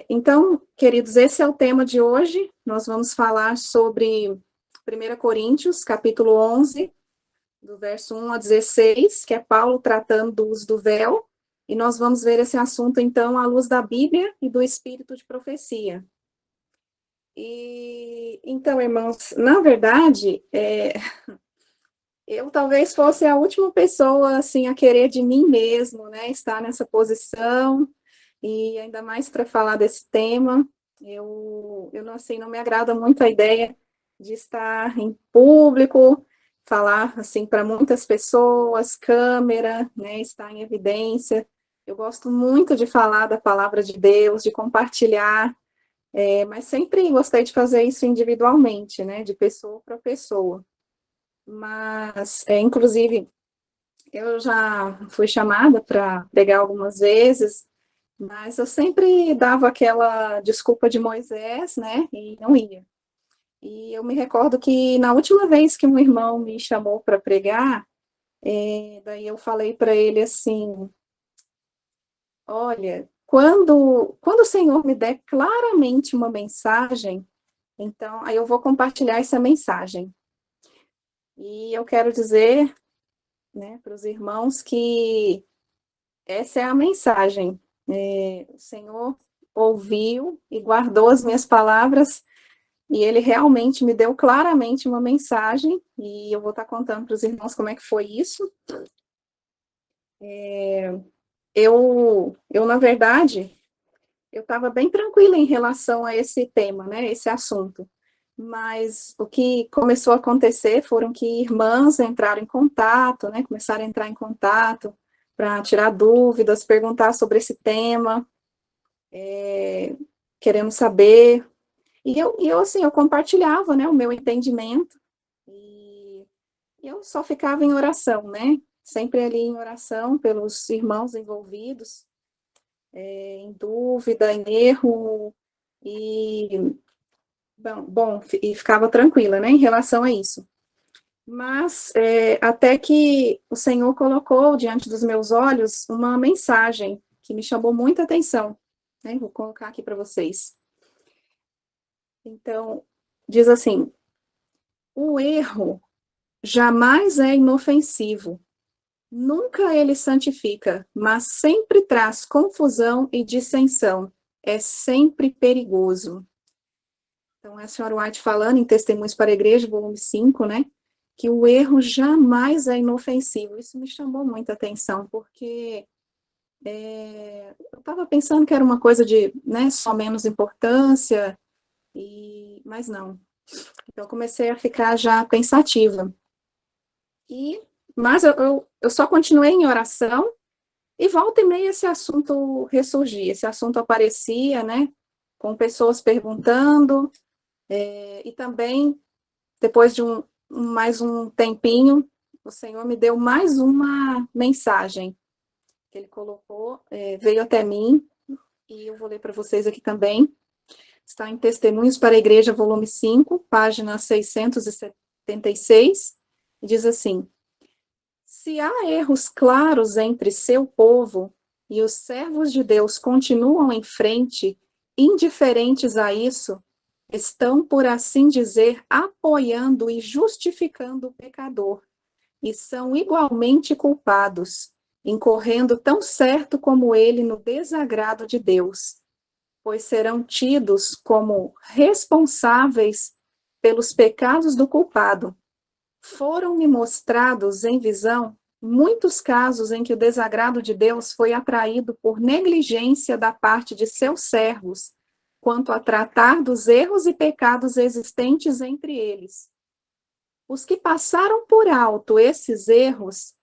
Então, queridos, esse é o tema de hoje. Nós vamos falar sobre 1 Coríntios, capítulo 11, do verso 1 a 16, que é Paulo tratando do uso do véu, e nós vamos ver esse assunto, então, à luz da Bíblia e do espírito de profecia. Então, irmãos, na verdade, eu talvez fosse a última pessoa, assim, a querer de mim mesmo, né, estar nessa posição, e ainda mais para falar desse tema. Eu não, assim, não me agrada muito a ideia de estar em público, falar, assim, para muitas pessoas, câmera, né, estar em evidência. Eu gosto muito de falar da palavra de Deus, de compartilhar, mas sempre gostei de fazer isso individualmente, né, de pessoa para pessoa. Mas, inclusive, eu já fui chamada para pregar algumas vezes, mas eu sempre dava aquela desculpa de Moisés, né, e não ia. E eu me recordo que na última vez que um irmão me chamou para pregar, daí eu falei para ele assim: olha, quando o Senhor me der claramente uma mensagem, então aí eu vou compartilhar essa mensagem. E eu quero dizer, né, para os irmãos que essa é a mensagem. O Senhor ouviu e guardou as minhas palavras, e ele realmente me deu claramente uma mensagem, e eu vou estar contando para os irmãos como é que foi isso. Na verdade, eu estava bem tranquila em relação a esse tema, né, esse assunto. Mas o que começou a acontecer foram que irmãs entraram em contato, né, começaram a entrar em contato para tirar dúvidas, perguntar sobre esse tema, querendo saber. E eu, assim, eu compartilhava, né, o meu entendimento, e eu só ficava em oração, né, sempre ali em oração pelos irmãos envolvidos, em dúvida, em erro, e, e ficava tranquila, né, em relação a isso. Mas, até que o Senhor colocou diante dos meus olhos uma mensagem que me chamou muita atenção, né, vou colocar aqui para vocês. Então, diz assim: o erro jamais é inofensivo, nunca ele santifica, mas sempre traz confusão e dissensão, é sempre perigoso. Então, é a senhora White falando em Testemunhos para a Igreja, volume 5, né, que o erro jamais é inofensivo. Isso me chamou muita atenção, porque eu estava pensando que era uma coisa de, né, só menos importância, mas não. Então, eu comecei a ficar já pensativa. Mas eu só continuei em oração, e volta e meia esse assunto ressurgia, esse assunto aparecia, né, com pessoas perguntando, e também, depois de mais um tempinho, o Senhor me deu mais uma mensagem que ele colocou, veio até mim, e eu vou ler para vocês aqui também. Está em Testemunhos para a Igreja, volume 5, página 676, e diz assim: se há erros claros entre seu povo, e os servos de Deus continuam em frente, indiferentes a isso, estão, por assim dizer, apoiando e justificando o pecador, e são igualmente culpados, incorrendo tão certo como ele no desagrado de Deus, pois serão tidos como responsáveis pelos pecados do culpado. Foram-me mostrados em visão muitos casos em que o desagrado de Deus foi atraído por negligência da parte de seus servos, quanto a tratar dos erros e pecados existentes entre eles. Os que passaram por alto esses erros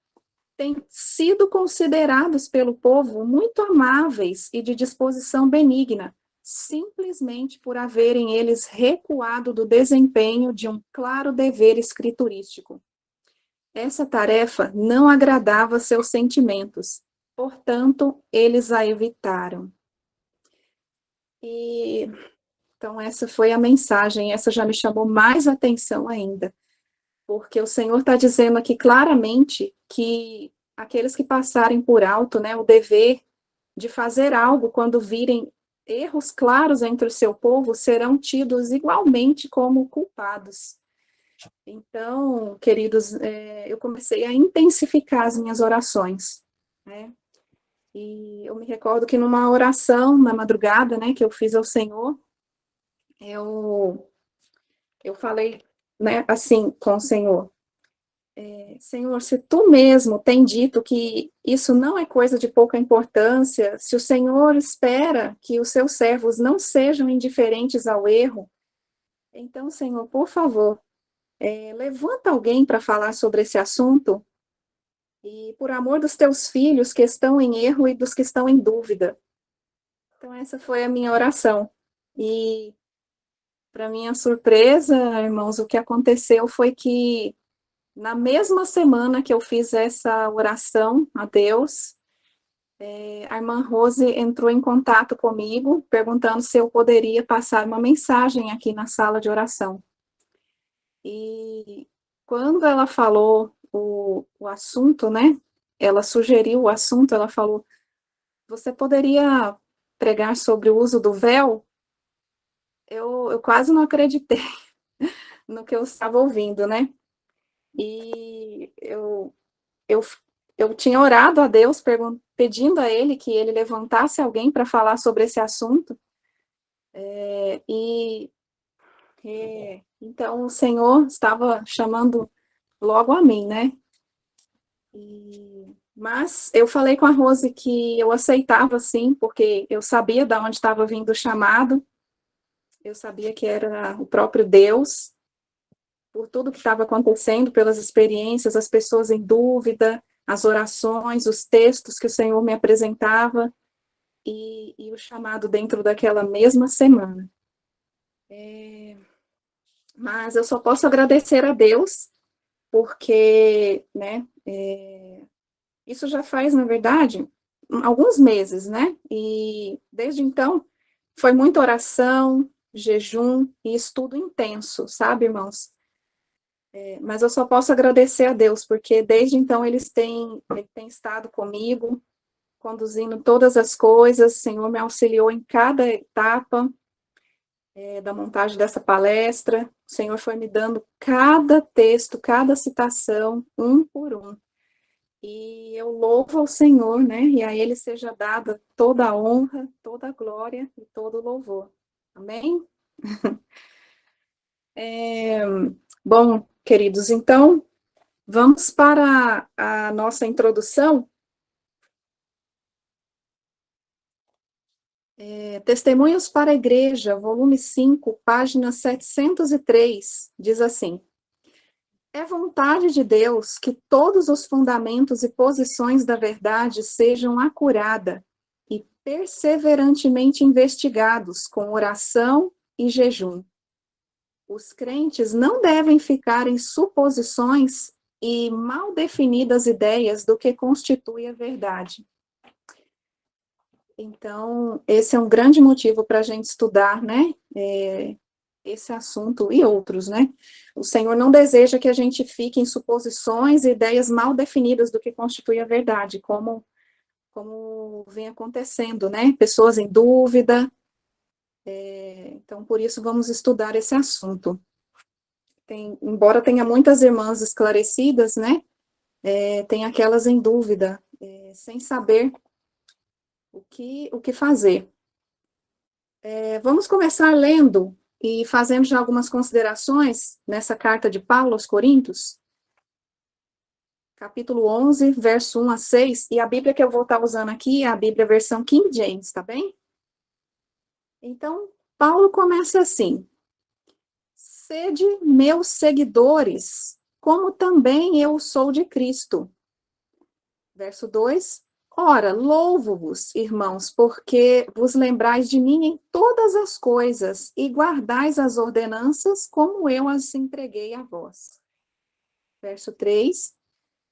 têm sido considerados pelo povo muito amáveis e de disposição benigna, simplesmente por haverem eles recuado do desempenho de um claro dever escriturístico. Essa tarefa não agradava seus sentimentos, portanto, eles a evitaram. Então, essa foi a mensagem, essa já me chamou mais atenção ainda, porque o Senhor está dizendo aqui claramente que aqueles que passarem por alto, né, o dever de fazer algo quando virem erros claros entre o seu povo serão tidos igualmente como culpados. Então, queridos, eu comecei a intensificar as minhas orações, né? E eu me recordo que numa oração, na madrugada, né, que eu fiz ao Senhor, eu falei, né, assim, com o Senhor, Senhor, se tu mesmo tem dito que isso não é coisa de pouca importância, se o Senhor espera que os seus servos não sejam indiferentes ao erro, então, Senhor, por favor, levanta alguém para falar sobre esse assunto, e por amor dos teus filhos que estão em erro e dos que estão em dúvida. Então, essa foi a minha oração. E, para minha surpresa, irmãos, o que aconteceu foi que, na mesma semana que eu fiz essa oração a Deus, a irmã Rose entrou em contato comigo, perguntando se eu poderia passar uma mensagem aqui na sala de oração. E quando ela falou o assunto, né? Ela sugeriu o assunto, ela falou: você poderia pregar sobre o uso do véu? Eu quase não acreditei no que eu estava ouvindo, né? E eu, eu tinha orado a Deus, pedindo a Ele que Ele levantasse alguém para falar sobre esse assunto. Então o Senhor estava chamando logo a mim, né? Mas eu falei com a Rose que eu aceitava, sim, porque eu sabia de onde estava vindo o chamado, eu sabia que era o próprio Deus, por tudo que estava acontecendo, pelas experiências, as pessoas em dúvida, as orações, os textos que o Senhor me apresentava, e o chamado dentro daquela mesma semana. Mas eu só posso agradecer a Deus, porque, né, isso já faz, na verdade, alguns meses, né? E desde então foi muita oração, jejum e estudo intenso, sabe, irmãos? Mas eu só posso agradecer a Deus, porque desde então ele tem estado comigo, conduzindo todas as coisas, o Senhor me auxiliou em cada etapa da montagem dessa palestra, o Senhor foi me dando cada texto, cada citação, um por um. E eu louvo ao Senhor, né? E a Ele seja dada toda a honra, toda a glória e todo o louvor. Amém? Bom, queridos, então, vamos para a nossa introdução. Testemunhos para a Igreja, volume 5, página 703, diz assim: é vontade de Deus que todos os fundamentos e posições da verdade sejam acurada e perseverantemente investigados com oração e jejum. Os crentes não devem ficar em suposições e mal definidas ideias do que constitui a verdade. Então, esse é um grande motivo para a gente estudar, né? Esse assunto e outros, né? O Senhor não deseja que a gente fique em suposições e ideias mal definidas do que constitui a verdade, como vem acontecendo, né? Pessoas em dúvida. Então, por isso, vamos estudar esse assunto. Embora tenha muitas irmãs esclarecidas, né? Tem aquelas em dúvida, sem saber o que fazer. Vamos começar lendo e fazendo já algumas considerações nessa carta de Paulo aos Coríntios, capítulo 11, verso 1 a 6, e a Bíblia que eu vou estar usando aqui é a Bíblia versão King James, tá bem? Então, Paulo começa assim: sede meus seguidores, como também eu sou de Cristo. Verso 2, ora, louvo-vos, irmãos, porque vos lembrais de mim em todas as coisas e guardais as ordenanças como eu as entreguei a vós. Verso 3,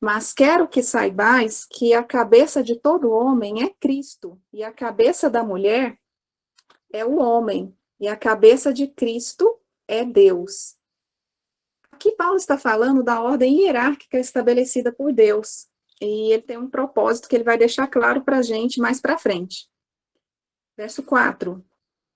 mas quero que saibais que a cabeça de todo homem é Cristo, e a cabeça da mulher é o homem, e a cabeça de Cristo é Deus. Aqui Paulo está falando da ordem hierárquica estabelecida por Deus, e ele tem um propósito que ele vai deixar claro para a gente mais para frente. Verso 4.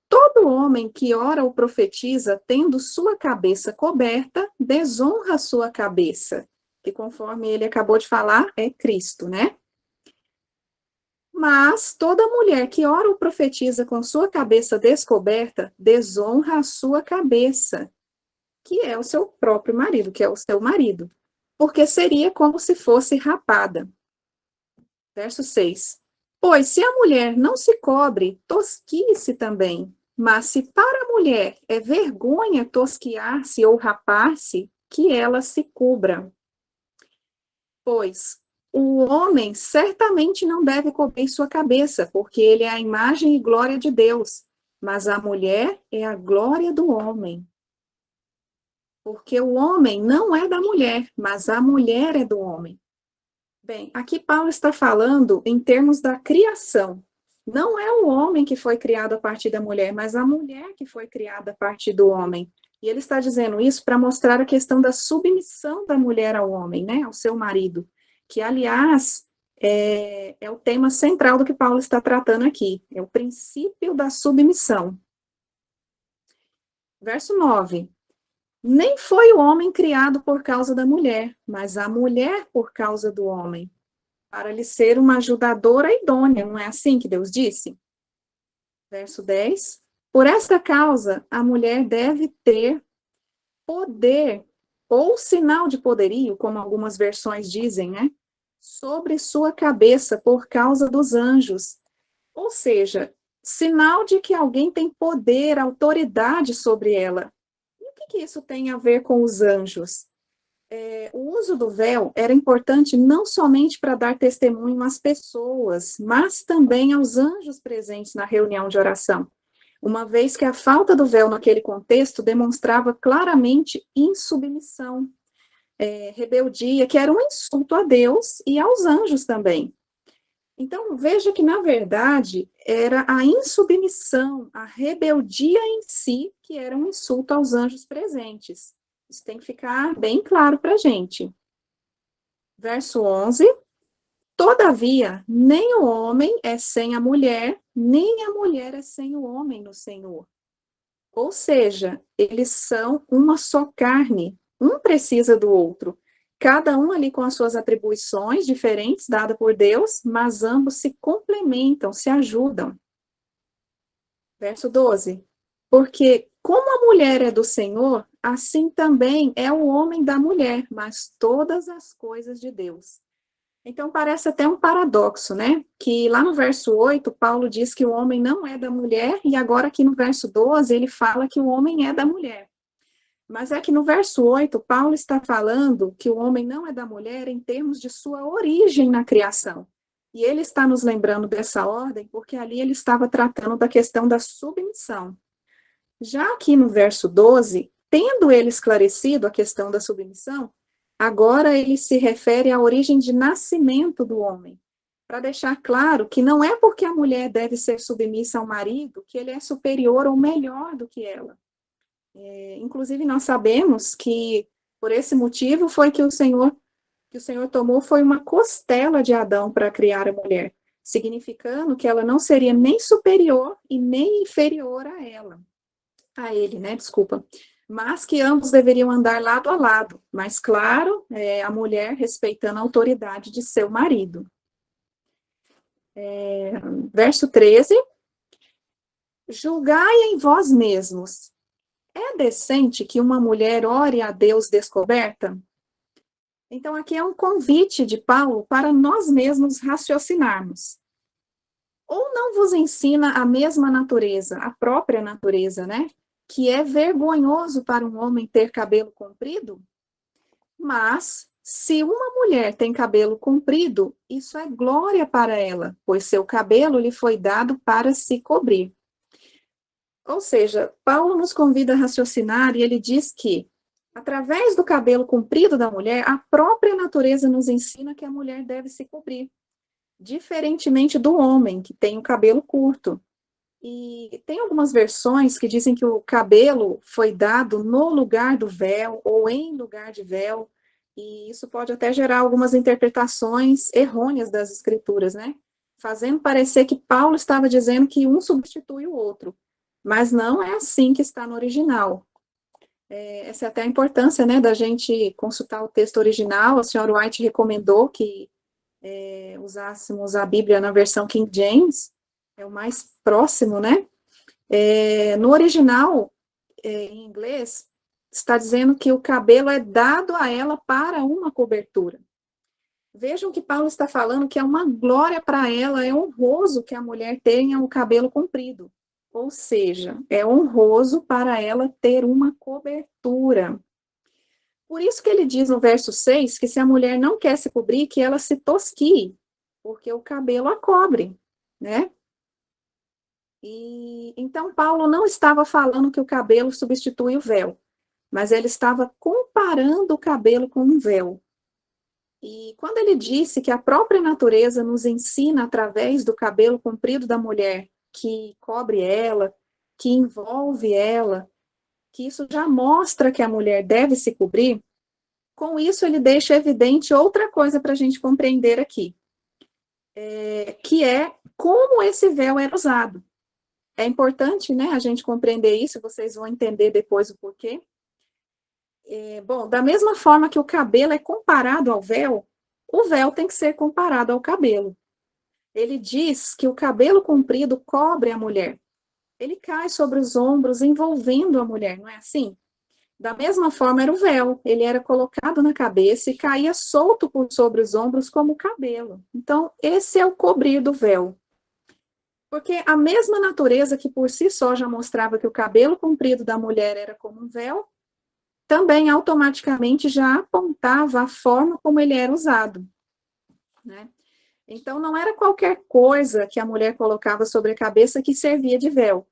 todo homem que ora ou profetiza, tendo sua cabeça coberta, desonra sua cabeça, que conforme ele acabou de falar, é Cristo, né? Mas toda mulher que ora ou profetiza com sua cabeça descoberta, desonra a sua cabeça, que é o seu próprio marido, que é o seu marido, porque seria como se fosse rapada. Verso 6. Pois se a mulher não se cobre, tosquie-se também. Mas se para a mulher é vergonha tosquiar-se ou rapar-se, que ela se cubra. Pois o homem certamente não deve cobrir sua cabeça, porque ele é a imagem e glória de Deus, mas a mulher é a glória do homem. Porque o homem não é da mulher, mas a mulher é do homem. Bem, aqui Paulo está falando em termos da criação. Não é o homem que foi criado a partir da mulher, mas a mulher que foi criada a partir do homem. E ele está dizendo isso para mostrar a questão da submissão da mulher ao homem, né, ao seu marido, que, aliás, é o tema central do que Paulo está tratando aqui, é o princípio da submissão. Verso 9. Nem foi o homem criado por causa da mulher, mas a mulher por causa do homem, para lhe ser uma ajudadora idônea, não é assim que Deus disse? Verso 10. Por esta causa, a mulher deve ter poder, ou sinal de poderio, como algumas versões dizem, né? Sobre sua cabeça por causa dos anjos. Ou seja, sinal de que alguém tem poder, autoridade sobre ela. E o que isso tem a ver com os anjos? O uso do véu era importante não somente para dar testemunho às pessoas, mas também aos anjos presentes na reunião de oração, uma vez que a falta do véu naquele contexto demonstrava claramente insubmissão, rebeldia, que era um insulto a Deus e aos anjos também. Então, veja que, na verdade, era a insubmissão, a rebeldia em si, que era um insulto aos anjos presentes. Isso tem que ficar bem claro para a gente. Verso 11. Todavia, nem o homem é sem a mulher, nem a mulher é sem o homem no Senhor. Ou seja, eles são uma só carne, um precisa do outro. Cada um ali com as suas atribuições diferentes dadas por Deus, mas ambos se complementam, se ajudam. Verso 12. Porque como a mulher é do Senhor, assim também é o homem da mulher, mas todas as coisas de Deus. Então parece até um paradoxo, né? Que lá no verso 8, Paulo diz que o homem não é da mulher, e agora aqui no verso 12, ele fala que o homem é da mulher. Mas é que no verso 8, Paulo está falando que o homem não é da mulher em termos de sua origem na criação. E ele está nos lembrando dessa ordem porque ali ele estava tratando da questão da submissão. Já aqui no verso 12, tendo ele esclarecido a questão da submissão, agora ele se refere à origem de nascimento do homem, para deixar claro que não é porque a mulher deve ser submissa ao marido que ele é superior ou melhor do que ela. Inclusive, nós sabemos que, por esse motivo, foi que o Senhor tomou foi uma costela de Adão para criar a mulher, significando que ela não seria nem superior e nem inferior a ele, né, desculpa, mas que ambos deveriam andar lado a lado, mas, claro, a mulher respeitando a autoridade de seu marido. Verso 13, julgai em vós mesmos, é decente que uma mulher ore a Deus descoberta? Então, aqui é um convite de Paulo para nós mesmos raciocinarmos. Ou não vos ensina a mesma natureza, a própria natureza, né? Que é vergonhoso para um homem ter cabelo comprido? Mas, se uma mulher tem cabelo comprido, isso é glória para ela, pois seu cabelo lhe foi dado para se cobrir. Ou seja, Paulo nos convida a raciocinar e ele diz que, através do cabelo comprido da mulher, a própria natureza nos ensina que a mulher deve se cobrir, diferentemente do homem, que tem o cabelo curto. E tem algumas versões que dizem que o cabelo foi dado no lugar do véu ou em lugar de véu, e isso pode até gerar algumas interpretações errôneas das escrituras, né? Fazendo parecer que Paulo estava dizendo que um substitui o outro. Mas não é assim que está no original. Essa é até a importância, né, da gente consultar o texto original. A senhora White recomendou que usássemos a Bíblia na versão King James, é o mais próximo, né? No original, em inglês, está dizendo que o cabelo é dado a ela para uma cobertura. Vejam que Paulo está falando que é uma glória para ela, é honroso que a mulher tenha o cabelo comprido. Ou seja, é honroso para ela ter uma cobertura. Por isso que ele diz no verso 6 que se a mulher não quer se cobrir, que ela se tosquie, porque o cabelo a cobre, né? E então Paulo não estava falando que o cabelo substitui o véu, mas ele estava comparando o cabelo com um véu. E quando ele disse que a própria natureza nos ensina através do cabelo comprido da mulher, que cobre ela, que envolve ela, que isso já mostra que a mulher deve se cobrir, com isso ele deixa evidente outra coisa para a gente compreender aqui, que é como esse véu era usado. É importante, né, a gente compreender isso, vocês vão entender depois o porquê. Bom, da mesma forma que o cabelo é comparado ao véu, o véu tem que ser comparado ao cabelo. Ele diz que o cabelo comprido cobre a mulher. Ele cai sobre os ombros, envolvendo a mulher, não é assim? Da mesma forma era o véu, ele era colocado na cabeça e caía solto por sobre os ombros como o cabelo. Então, esse é o cobrir do véu. Porque a mesma natureza que por si só já mostrava que o cabelo comprido da mulher era como um véu, também automaticamente já apontava a forma como ele era usado, né? Então, não era qualquer coisa que a mulher colocava sobre a cabeça que servia de véu.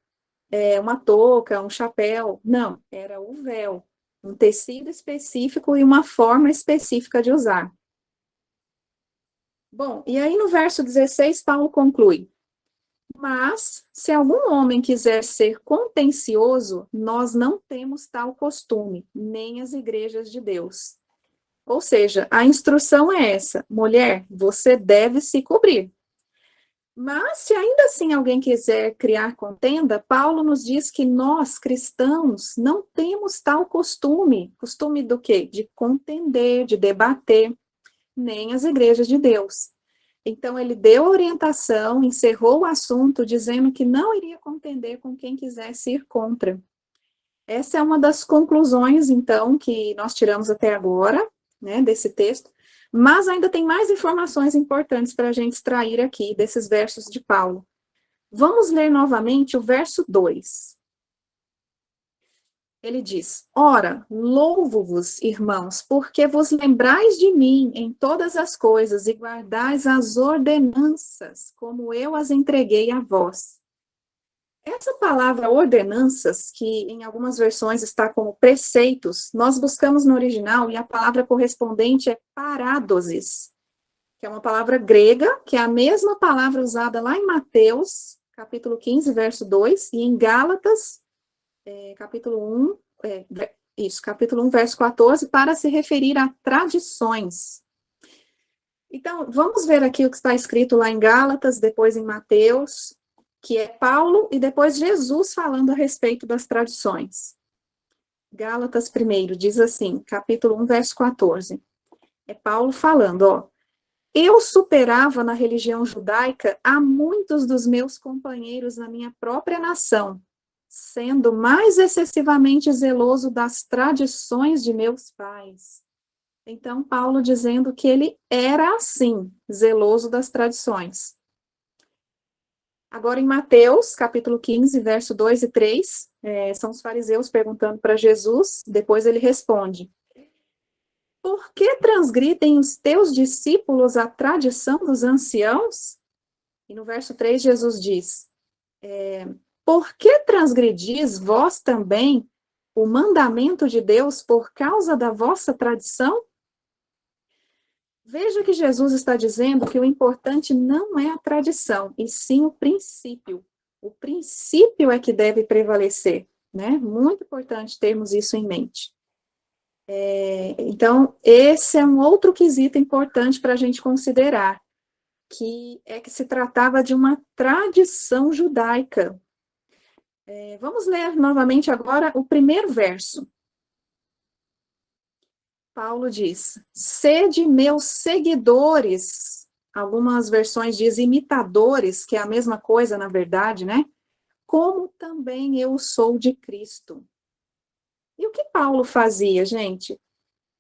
Uma touca, um chapéu. Não, era o véu. Um tecido específico e uma forma específica de usar. Bom, e aí no verso 16, Paulo conclui: mas, se algum homem quiser ser contencioso, nós não temos tal costume, nem as igrejas de Deus. Ou seja, a instrução é essa: mulher, você deve se cobrir. Mas, se ainda assim alguém quiser criar contenda, Paulo nos diz que nós, cristãos, não temos tal costume. Costume do quê? De contender, de debater, nem as igrejas de Deus. Então, ele deu a orientação, encerrou o assunto, dizendo que não iria contender com quem quisesse ir contra. Essa é uma das conclusões, então, que nós tiramos até agora, né, desse texto, mas ainda tem mais informações importantes para a gente extrair aqui desses versos de Paulo. Vamos ler novamente o verso 2. Ele diz: ora, louvo-vos, irmãos, porque vos lembrais de mim em todas as coisas e guardais as ordenanças, como eu as entreguei a vós. Essa palavra ordenanças, que em algumas versões está como preceitos, nós buscamos no original e a palavra correspondente é paradosis, que é uma palavra grega, que é a mesma palavra usada lá em Mateus, capítulo 15, verso 2, e em Gálatas, capítulo 1, capítulo 1, verso 14, para se referir a tradições. Então, vamos ver aqui o que está escrito lá em Gálatas, depois em Mateus, que é Paulo, e depois Jesus falando a respeito das tradições. Gálatas primeiro, diz assim, capítulo 1, verso 14. É Paulo falando, ó. Eu superava na religião judaica a muitos dos meus companheiros na minha própria nação, sendo mais excessivamente zeloso das tradições de meus pais. Então, Paulo dizendo que ele era assim, zeloso das tradições. Agora, em Mateus, capítulo 15, verso 2 e 3, são os fariseus perguntando para Jesus, depois ele responde: por que transgridem os teus discípulos a tradição dos anciãos? E no verso 3, Jesus diz: por que transgredis vós também o mandamento de Deus por causa da vossa tradição? Veja que Jesus está dizendo que o importante não é a tradição, e sim o princípio. O princípio é que deve prevalecer, né? Muito importante termos isso em mente. Então, esse é um outro quesito importante para a gente considerar, que se tratava de uma tradição judaica. Vamos ler novamente agora o primeiro verso. Paulo diz: sede meus seguidores. Algumas versões dizem imitadores, que é a mesma coisa, na verdade, né? Como também eu sou de Cristo. E o que Paulo fazia, gente?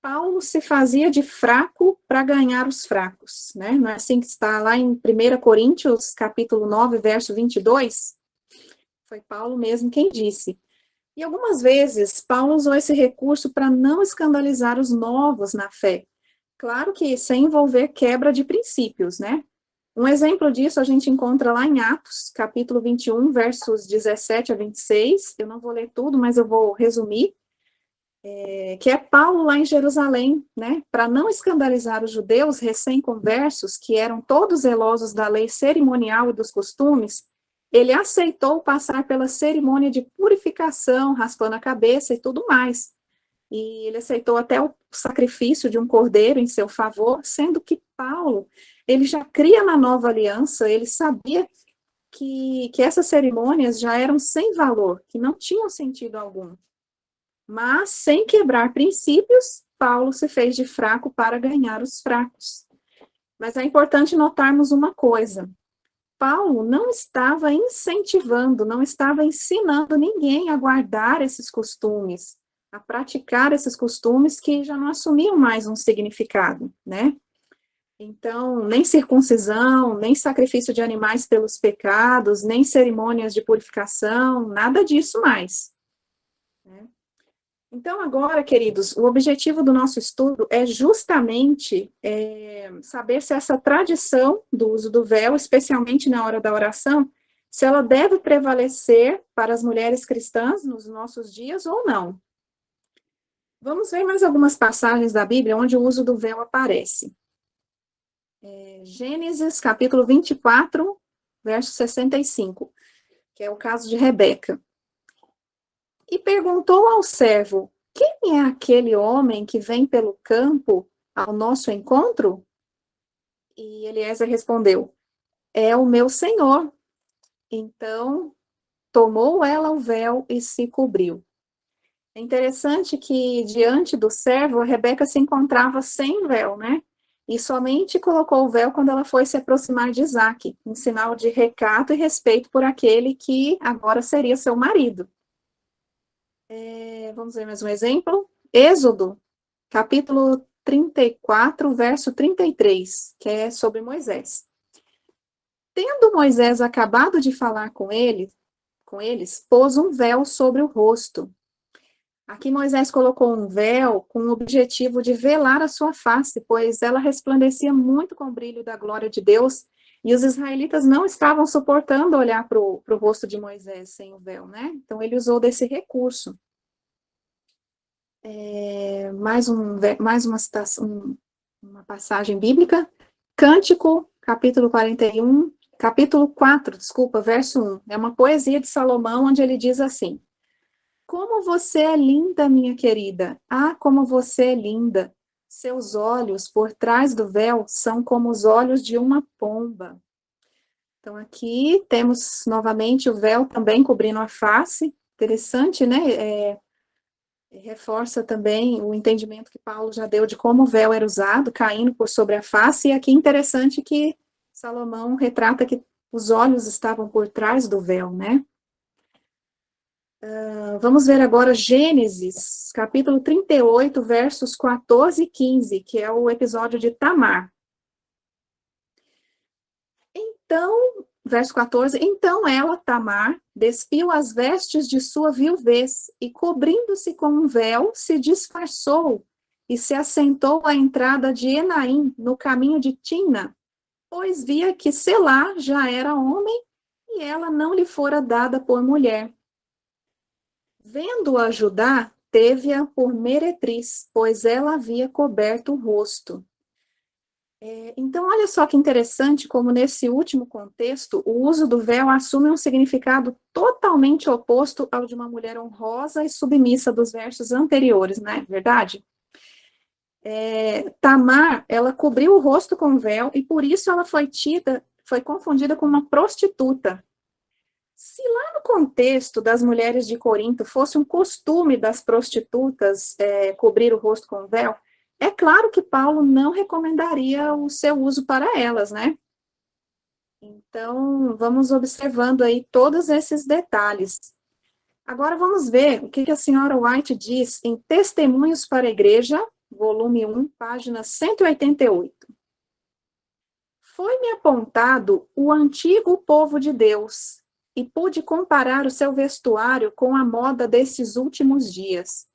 Paulo se fazia de fraco para ganhar os fracos, né? Não é assim que está lá em 1 Coríntios, capítulo 9, verso 22? Foi Paulo mesmo quem disse. E algumas vezes, Paulo usou esse recurso para não escandalizar os novos na fé. Claro que sem envolver quebra de princípios, né? Um exemplo disso a gente encontra lá em Atos, capítulo 21, versos 17 a 26. Eu não vou ler tudo, mas eu vou resumir. Que é Paulo lá em Jerusalém, né? Para não escandalizar os judeus recém-conversos, que eram todos zelosos da lei cerimonial e dos costumes, ele aceitou passar pela cerimônia de purificação, raspando a cabeça e tudo mais. E ele aceitou até o sacrifício de um cordeiro em seu favor, sendo que Paulo, ele já cria na nova aliança, ele sabia que essas cerimônias já eram sem valor, que não tinham sentido algum. Mas, sem quebrar princípios, Paulo se fez de fraco para ganhar os fracos. Mas é importante notarmos uma coisa: Paulo não estava incentivando, não estava ensinando ninguém a guardar esses costumes, a praticar esses costumes que já não assumiam mais um significado, né? Então, nem circuncisão, nem sacrifício de animais pelos pecados, nem cerimônias de purificação, nada disso mais, né? Então, agora, queridos, o objetivo do nosso estudo é justamente saber se essa tradição do uso do véu, especialmente na hora da oração, se ela deve prevalecer para as mulheres cristãs nos nossos dias ou não. Vamos ver mais algumas passagens da Bíblia onde o uso do véu aparece. Gênesis, capítulo 24, verso 65, que é o caso de Rebeca. E perguntou ao servo: quem é aquele homem que vem pelo campo ao nosso encontro? E Eliezer respondeu: é o meu senhor. Então tomou ela o véu e se cobriu. É interessante que diante do servo, Rebeca se encontrava sem véu, né? E somente colocou o véu quando ela foi se aproximar de Isaque, em sinal de recato e respeito por aquele que agora seria seu marido. Vamos ver mais um exemplo. Êxodo, capítulo 34, verso 33, que é sobre Moisés. Tendo Moisés acabado de falar com eles, pôs um véu sobre o rosto. Aqui Moisés colocou um véu com o objetivo de velar a sua face, pois ela resplandecia muito com o brilho da glória de Deus, e os israelitas não estavam suportando olhar para o rosto de Moisés sem o véu, né? Então ele usou desse recurso. Mais uma citação, uma passagem bíblica, Cântico, capítulo 41, capítulo 4, desculpa, verso 1. É uma poesia de Salomão, onde ele diz assim: como você é linda, minha querida, ah, como você é linda. Seus olhos, por trás do véu, são como os olhos de uma pomba. Então, aqui temos novamente o véu também cobrindo a face. Interessante, né? Reforça também o entendimento que Paulo já deu de como o véu era usado, caindo por sobre a face, e aqui interessante que Salomão retrata que os olhos estavam por trás do véu, né? Vamos ver agora Gênesis, capítulo 38, versos 14 e 15, que é o episódio de Tamar. Então, verso 14, então ela, Tamar, despiu as vestes de sua viuvez e, cobrindo-se com um véu, se disfarçou e se assentou à entrada de Enaim, no caminho de Timna, pois via que Selá já era homem e ela não lhe fora dada por mulher. Vendo-a Judá, teve-a por meretriz, pois ela havia coberto o rosto. Então, olha só que interessante como nesse último contexto, o uso do véu assume um significado totalmente oposto ao de uma mulher honrosa e submissa dos versos anteriores, não é verdade? Tamar, ela cobriu o rosto com véu e por isso ela foi confundida com uma prostituta. Se lá no contexto das mulheres de Corinto fosse um costume das prostitutas cobrir o rosto com véu, é claro que Paulo não recomendaria o seu uso para elas, né? Então, vamos observando aí todos esses detalhes. Agora vamos ver o que a senhora White diz em Testemunhos para a Igreja, volume 1, página 188. Foi-me apontado o antigo povo de Deus, e pude comparar o seu vestuário com a moda desses últimos dias.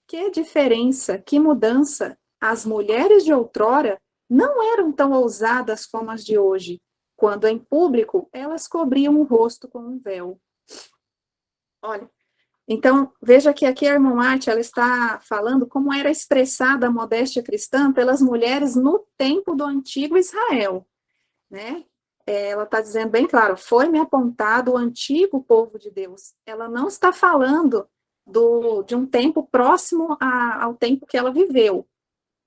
Que diferença, que mudança! As mulheres de outrora não eram tão ousadas como as de hoje, quando em público elas cobriam o rosto com um véu. Olha, então, veja que aqui a irmã White, ela está falando como era expressada a modéstia cristã pelas mulheres no tempo do antigo Israel, né? Ela está dizendo bem claro, foi-me apontado o antigo povo de Deus. Ela não está falando de um tempo próximo ao tempo que ela viveu,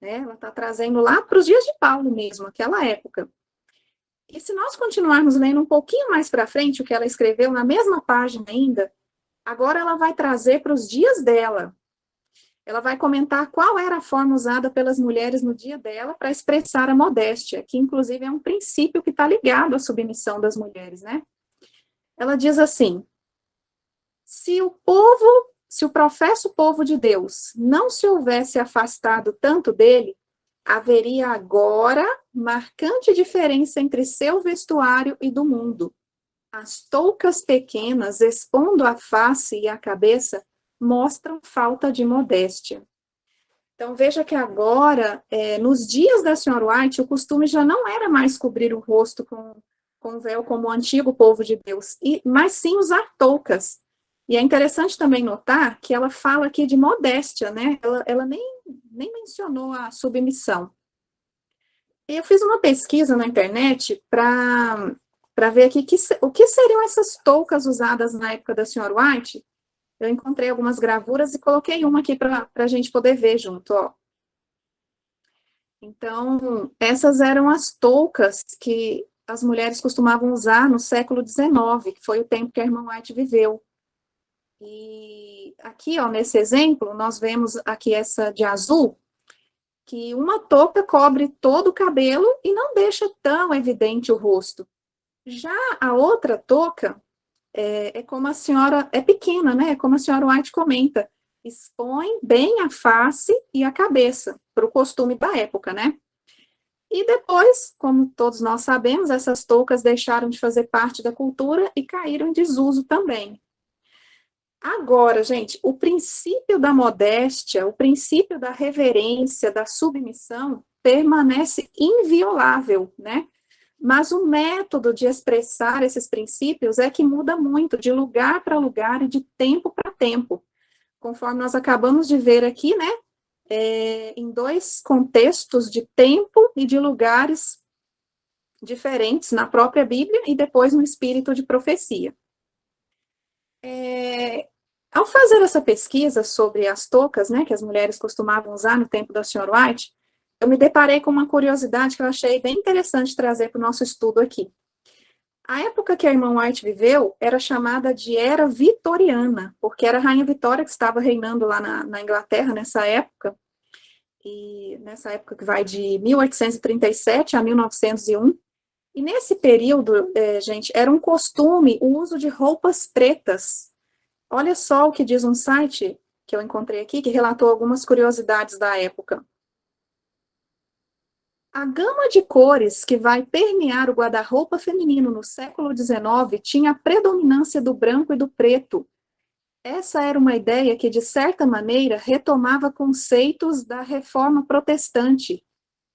né? Ela está trazendo lá para os dias de Paulo mesmo, aquela época. E se nós continuarmos lendo um pouquinho mais para frente, o que ela escreveu na mesma página ainda, agora ela vai trazer para os dias dela. Ela vai comentar qual era a forma usada pelas mulheres no dia dela para expressar a modéstia, que inclusive é um princípio que está ligado à submissão das mulheres, né? Ela diz assim: se o professo povo de Deus não se houvesse afastado tanto dele, haveria agora marcante diferença entre seu vestuário e do mundo. As toucas pequenas, expondo a face e a cabeça, mostram falta de modéstia. Então, veja que agora, nos dias da senhora White, o costume já não era mais cobrir o rosto com véu como o antigo povo de Deus, mas sim usar toucas. E é interessante também notar que ela fala aqui de modéstia, né? Ela nem mencionou a submissão. E eu fiz uma pesquisa na internet para ver aqui o que seriam essas toucas usadas na época da senhora White. Eu encontrei algumas gravuras e coloquei uma aqui para a gente poder ver junto, ó. Então, essas eram as toucas que as mulheres costumavam usar no século XIX, que foi o tempo que a irmã White viveu. E aqui, ó, nesse exemplo, nós vemos aqui essa de azul, que uma touca cobre todo o cabelo e não deixa tão evidente o rosto. Já a outra touca é como a senhora, é pequena, né? É como a senhora White comenta, expõe bem a face e a cabeça, para o costume da época, né? E depois, como todos nós sabemos, essas toucas deixaram de fazer parte da cultura e caíram em desuso também. Agora, gente, o princípio da modéstia, o princípio da reverência, da submissão, permanece inviolável, né? Mas o método de expressar esses princípios é que muda muito de lugar para lugar e de tempo para tempo. Conforme nós acabamos de ver aqui, né? Em dois contextos de tempo e de lugares diferentes na própria Bíblia e depois no espírito de profecia. Ao fazer essa pesquisa sobre as toucas, né, que as mulheres costumavam usar no tempo da senhora White, eu me deparei com uma curiosidade que eu achei bem interessante trazer para o nosso estudo aqui. A época que a irmã White viveu era chamada de Era Vitoriana, porque era a Rainha Vitória que estava reinando lá na Inglaterra nessa época, e nessa época que vai de 1837 a 1901, e nesse período, gente, era um costume o uso de roupas pretas. Olha só o que diz um site que eu encontrei aqui, que relatou algumas curiosidades da época. A gama de cores que vai permear o guarda-roupa feminino no século XIX tinha a predominância do branco e do preto. Essa era uma ideia que, de certa maneira, retomava conceitos da reforma protestante.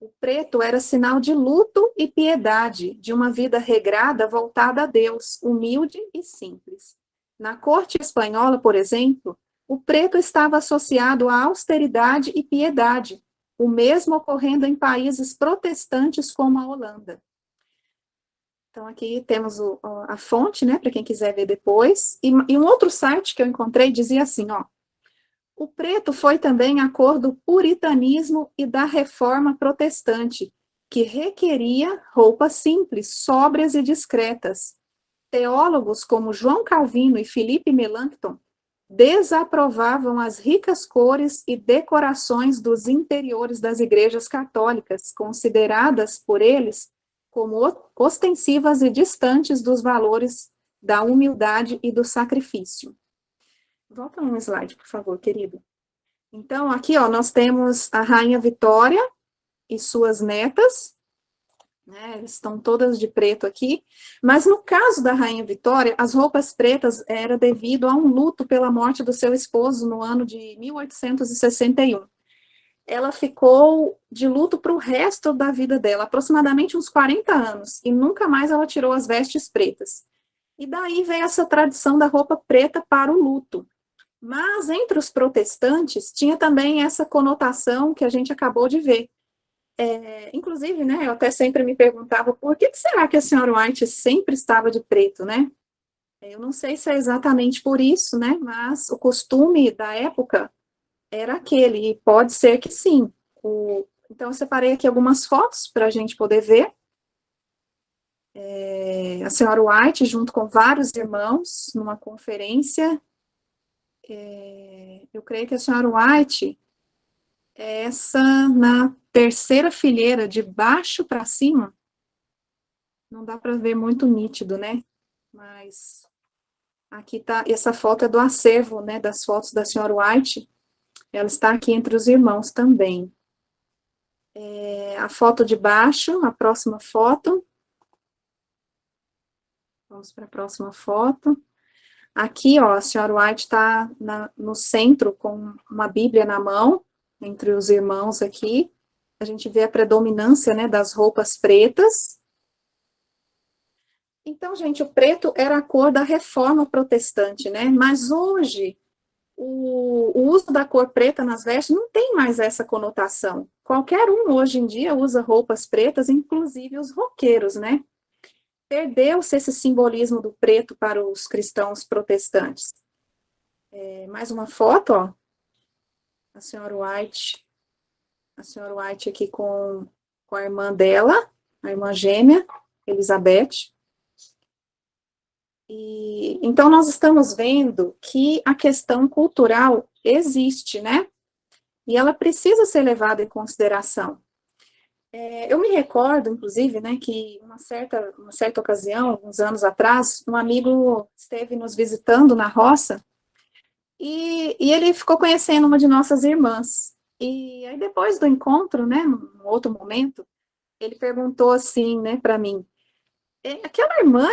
O preto era sinal de luto e piedade, de uma vida regrada voltada a Deus, humilde e simples. Na corte espanhola, por exemplo, o preto estava associado à austeridade e piedade, o mesmo ocorrendo em países protestantes como a Holanda. Então, aqui temos a fonte, né, para quem quiser ver depois. E um outro site que eu encontrei dizia assim, ó, o preto foi também a cor do puritanismo e da reforma protestante, que requeria roupas simples, sóbrias e discretas. Teólogos como João Calvino e Philippe Melanchthon desaprovavam as ricas cores e decorações dos interiores das igrejas católicas, consideradas por eles como ostensivas e distantes dos valores da humildade e do sacrifício. Volta um slide, por favor, querido. Então, aqui, ó, nós temos a Rainha Vitória e suas netas, né, eles estão todas de preto aqui, mas no caso da Rainha Vitória, as roupas pretas era devido a um luto pela morte do seu esposo no ano de 1861. Ela ficou de luto para o resto da vida dela, aproximadamente uns 40 anos, e nunca mais ela tirou as vestes pretas. E daí veio essa tradição da roupa preta para o luto. Mas entre os protestantes tinha também essa conotação que a gente acabou de ver. Inclusive, né, eu até sempre me perguntava por que será que a senhora White sempre estava de preto, né? Eu não sei se é exatamente por isso, né, mas o costume da época era aquele, e pode ser que sim. Então, eu separei aqui algumas fotos para a gente poder ver. A senhora White, junto com vários irmãos, numa conferência. Eu creio que a senhora White é essa na terceira fileira, de baixo para cima. Não dá para ver muito nítido, né? Mas aqui tá, essa foto é do acervo, né, das fotos da senhora White. Ela está aqui entre os irmãos também. A foto de baixo, a próxima foto. Vamos para a próxima foto. Aqui, ó, a senhora White está no centro com uma Bíblia na mão, entre os irmãos aqui. A gente vê a predominância, né, das roupas pretas. Então, gente, o preto era a cor da reforma protestante, né? Mas hoje, o uso da cor preta nas vestes não tem mais essa conotação. Qualquer um hoje em dia usa roupas pretas, inclusive os roqueiros, né? Perdeu-se esse simbolismo do preto para os cristãos protestantes. Mais uma foto, ó. A senhora White aqui com a irmã dela, a irmã gêmea, Elizabeth. Então, nós estamos vendo que a questão cultural existe, né? E ela precisa ser levada em consideração. Eu me recordo, inclusive, né, que uma certa ocasião, alguns anos atrás, um amigo esteve nos visitando na roça e ele ficou conhecendo uma de nossas irmãs. E aí, depois do encontro, né, num outro momento, ele perguntou assim, né, para mim, aquela irmã,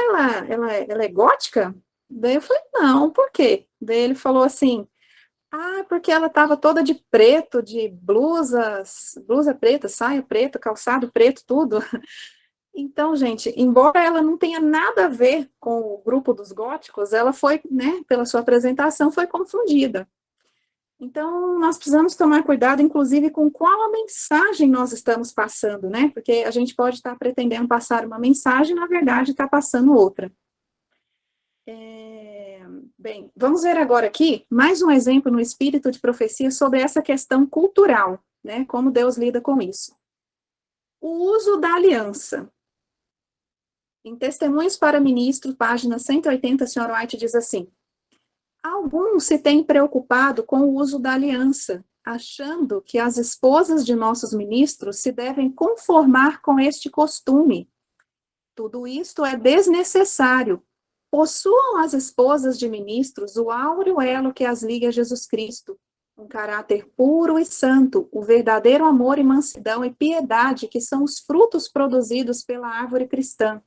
ela é gótica? Daí eu falei, não, por quê? Daí ele falou assim, porque ela estava toda de preto, de blusa preta, saia preta, calçado preto, tudo. Então, gente, embora ela não tenha nada a ver com o grupo dos góticos, ela foi, né, pela sua apresentação, foi confundida. Então, nós precisamos tomar cuidado, inclusive, com qual a mensagem nós estamos passando, né? Porque a gente pode estar pretendendo passar uma mensagem, na verdade, está passando outra. Bem, vamos ver agora aqui mais um exemplo no espírito de profecia sobre essa questão cultural, né? Como Deus lida com isso. O uso da aliança. Em Testemunhos para Ministros, página 180, a senhora White diz assim: alguns se têm preocupado com o uso da aliança, achando que as esposas de nossos ministros se devem conformar com este costume. Tudo isto é desnecessário. Possuam as esposas de ministros o áureo elo que as liga a Jesus Cristo, um caráter puro e santo, o verdadeiro amor e mansidão e piedade que são os frutos produzidos pela árvore cristã.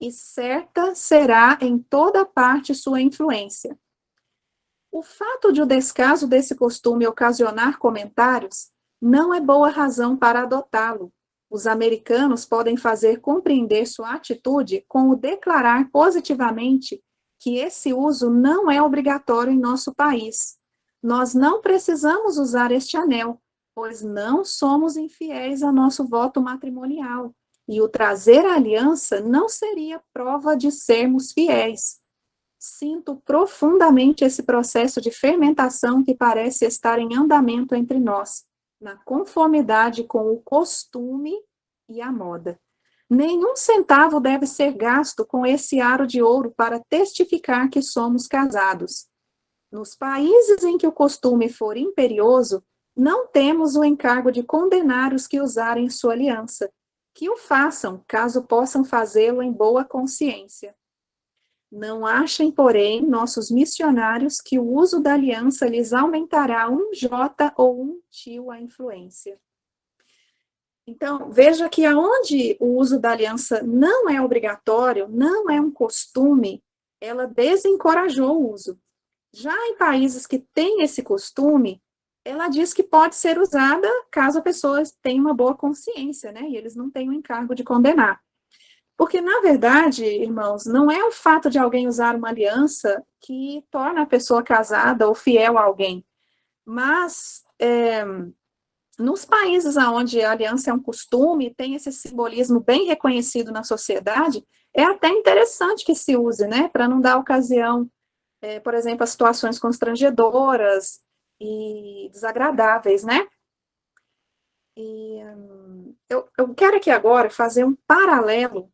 E certa será em toda parte sua influência. O fato de o descaso desse costume ocasionar comentários não é boa razão para adotá-lo. Os americanos podem fazer compreender sua atitude com o declarar positivamente que esse uso não é obrigatório em nosso país. Nós não precisamos usar este anel, pois não somos infiéis a nosso voto matrimonial, e o trazer a aliança não seria prova de sermos fiéis. Sinto profundamente esse processo de fermentação que parece estar em andamento entre nós, na conformidade com o costume e a moda. Nenhum centavo deve ser gasto com esse aro de ouro para testificar que somos casados. Nos países em que o costume for imperioso, não temos o encargo de condenar os que usarem sua aliança, que o façam, caso possam fazê-lo em boa consciência. Não achem, porém, nossos missionários que o uso da aliança lhes aumentará um jota ou um tio a influência. Então, veja que aonde o uso da aliança não é obrigatório, não é um costume, ela desencorajou o uso. Já em países que têm esse costume, ela diz que pode ser usada caso a pessoa tenha uma boa consciência, né? E eles não têm o encargo de condenar. Porque, na verdade, irmãos, não é o fato de alguém usar uma aliança que torna a pessoa casada ou fiel a alguém. Mas, nos países onde a aliança é um costume, tem esse simbolismo bem reconhecido na sociedade, é até interessante que se use, né? Para não dar ocasião, por exemplo, a situações constrangedoras e desagradáveis, né? E eu quero aqui agora fazer um paralelo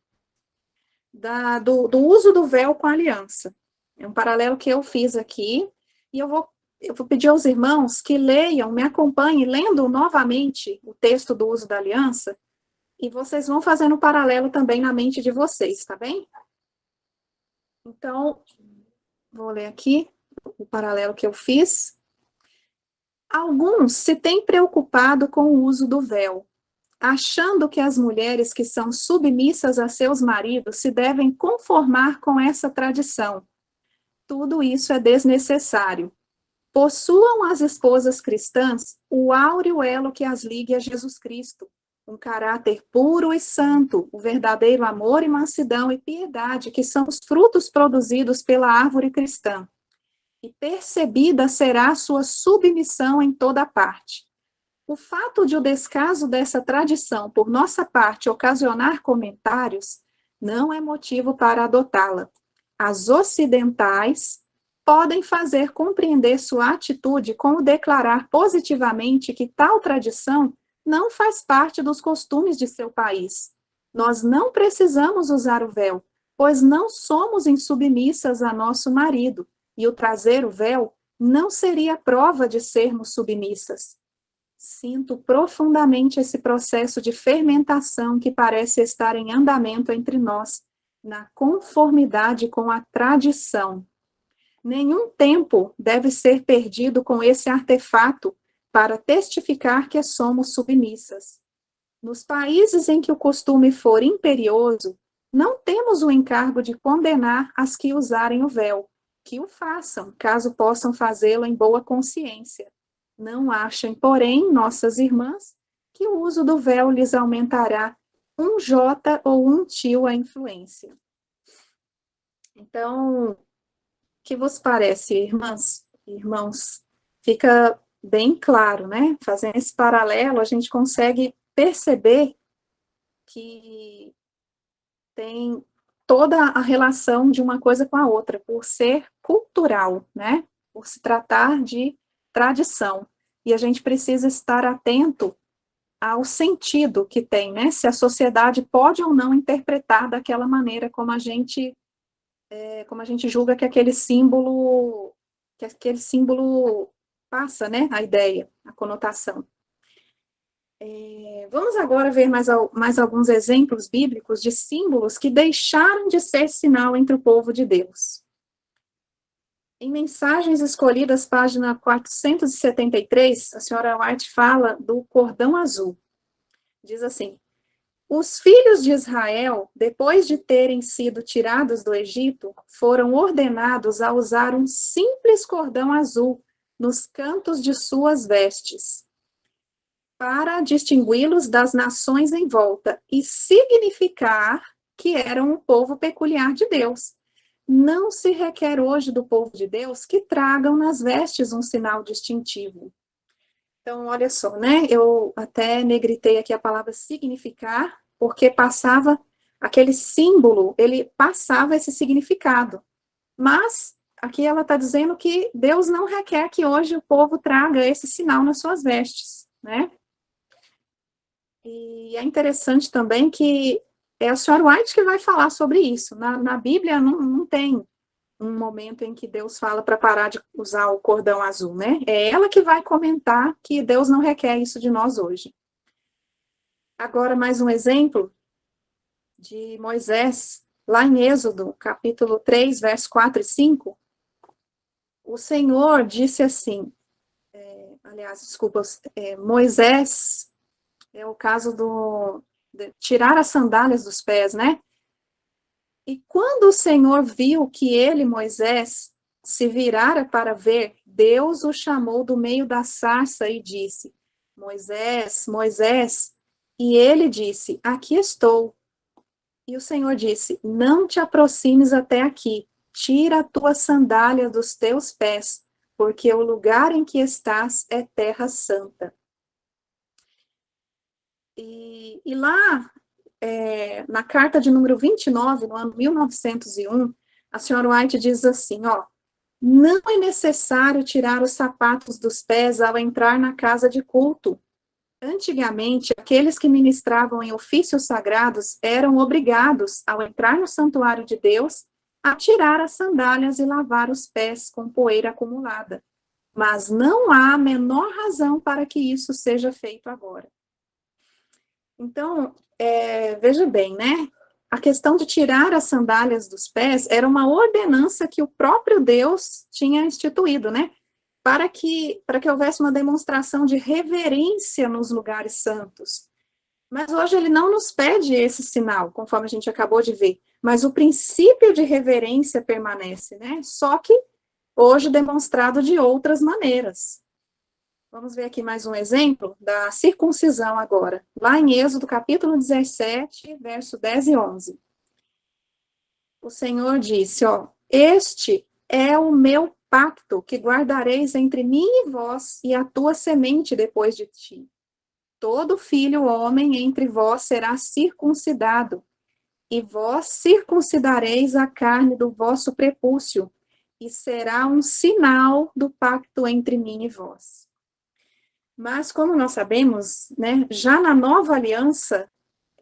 do uso do véu com a aliança. É um paralelo que eu fiz aqui, e eu vou pedir aos irmãos que leiam, me acompanhem, lendo novamente o texto do uso da aliança, e vocês vão fazendo um paralelo também na mente de vocês, tá bem? Então, vou ler aqui o paralelo que eu fiz. Alguns se têm preocupado com o uso do véu, achando que as mulheres que são submissas a seus maridos se devem conformar com essa tradição. Tudo isso é desnecessário. Possuam as esposas cristãs o áureo elo que as ligue a Jesus Cristo, um caráter puro e santo, o verdadeiro amor e mansidão e piedade, que são os frutos produzidos pela árvore cristã. E percebida será a sua submissão em toda parte. O fato de o descaso dessa tradição por nossa parte ocasionar comentários não é motivo para adotá-la. As ocidentais podem fazer compreender sua atitude com o declarar positivamente que tal tradição não faz parte dos costumes de seu país. Nós não precisamos usar o véu, pois não somos insubmissas a nosso marido, e o trazer o véu não seria prova de sermos submissas. Sinto profundamente esse processo de fermentação que parece estar em andamento entre nós, na conformidade com a tradição. Nenhum tempo deve ser perdido com esse artefato para testificar que somos submissas. Nos países em que o costume for imperioso, não temos o encargo de condenar as que usarem o véu, que o façam, caso possam fazê-lo em boa consciência. Não achem, porém, nossas irmãs, que o uso do véu lhes aumentará um jota ou um tio a influência. Então, que vos parece, irmãs, irmãos? Fica bem claro, né? Fazendo esse paralelo, a gente consegue perceber que tem toda a relação de uma coisa com a outra, por ser cultural, né? Por se tratar de tradição. E a gente precisa estar atento ao sentido que tem, né? Se a sociedade pode ou não interpretar daquela maneira como a gente julga que aquele símbolo passa, né, a ideia, a conotação. Vamos agora ver mais alguns exemplos bíblicos de símbolos que deixaram de ser sinal entre o povo de Deus. Em Mensagens Escolhidas, página 473, a senhora White fala do cordão azul. Diz assim: os filhos de Israel, depois de terem sido tirados do Egito, foram ordenados a usar um simples cordão azul nos cantos de suas vestes, para distingui-los das nações em volta e significar que eram um povo peculiar de Deus. Não se requer hoje do povo de Deus que tragam nas vestes um sinal distintivo. Então, olha só, né? Eu até negritei aqui a palavra significar, porque passava aquele símbolo, ele passava esse significado. Mas aqui ela está dizendo que Deus não requer que hoje o povo traga esse sinal nas suas vestes, né? E é interessante também que é a senhora White que vai falar sobre isso. Na Bíblia não tem um momento em que Deus fala para parar de usar o cordão azul, né? É ela que vai comentar que Deus não requer isso de nós hoje. Agora, mais um exemplo de Moisés, lá em Êxodo, capítulo 3, versos 4 e 5, o Senhor disse assim, desculpa, Moisés, é o caso de tirar as sandálias dos pés, né? E quando o Senhor viu que ele, Moisés, se virara para ver, Deus o chamou do meio da sarça e disse, Moisés, Moisés, e ele disse, aqui estou. E o Senhor disse, não te aproximes até aqui, tira a tua sandália dos teus pés, porque o lugar em que estás é terra santa. E lá, na carta de número 29, no ano 1901, a senhora White diz assim, ó, não é necessário tirar os sapatos dos pés ao entrar na casa de culto. Antigamente, aqueles que ministravam em ofícios sagrados eram obrigados, ao entrar no santuário de Deus, a tirar as sandálias e lavar os pés com poeira acumulada. Mas não há a menor razão para que isso seja feito agora. Então, veja bem, né? A questão de tirar as sandálias dos pés era uma ordenança que o próprio Deus tinha instituído, né? Para que houvesse uma demonstração de reverência nos lugares santos. Mas hoje ele não nos pede esse sinal, conforme a gente acabou de ver. Mas o princípio de reverência permanece, né? Só que hoje demonstrado de outras maneiras. Vamos ver aqui mais um exemplo da circuncisão agora. Lá em Êxodo, capítulo 17, verso 10 e 11. O Senhor disse, ó, este é o meu pacto que guardareis entre mim e vós e a tua semente depois de ti. Todo filho homem entre vós será circuncidado, e vós circuncidareis a carne do vosso prepúcio, e será um sinal do pacto entre mim e vós. Mas, como nós sabemos, né, já na nova aliança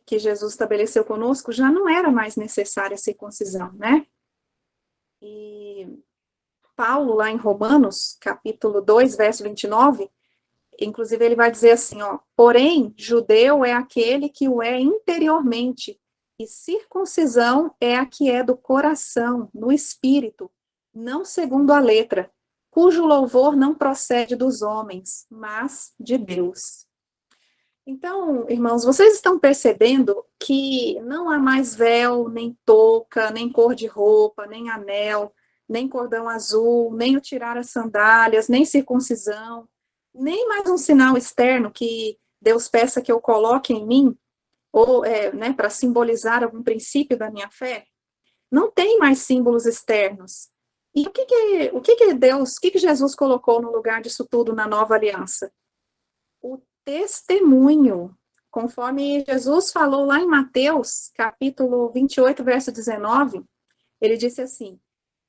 que Jesus estabeleceu conosco, já não era mais necessária a circuncisão, né? E Paulo, lá em Romanos, capítulo 2, verso 29, inclusive ele vai dizer assim, ó, porém, judeu é aquele que o é interiormente, e circuncisão é a que é do coração, no espírito, não segundo a letra, cujo louvor não procede dos homens, mas de Deus. Então, irmãos, vocês estão percebendo que não há mais véu, nem touca, nem cor de roupa, nem anel, nem cordão azul, nem o tirar as sandálias, nem circuncisão, nem mais um sinal externo que Deus peça que eu coloque em mim, ou né, para simbolizar algum princípio da minha fé. Não tem mais símbolos externos. E o que Jesus colocou no lugar disso tudo na nova aliança? O testemunho, conforme Jesus falou lá em Mateus, capítulo 28, verso 19, ele disse assim,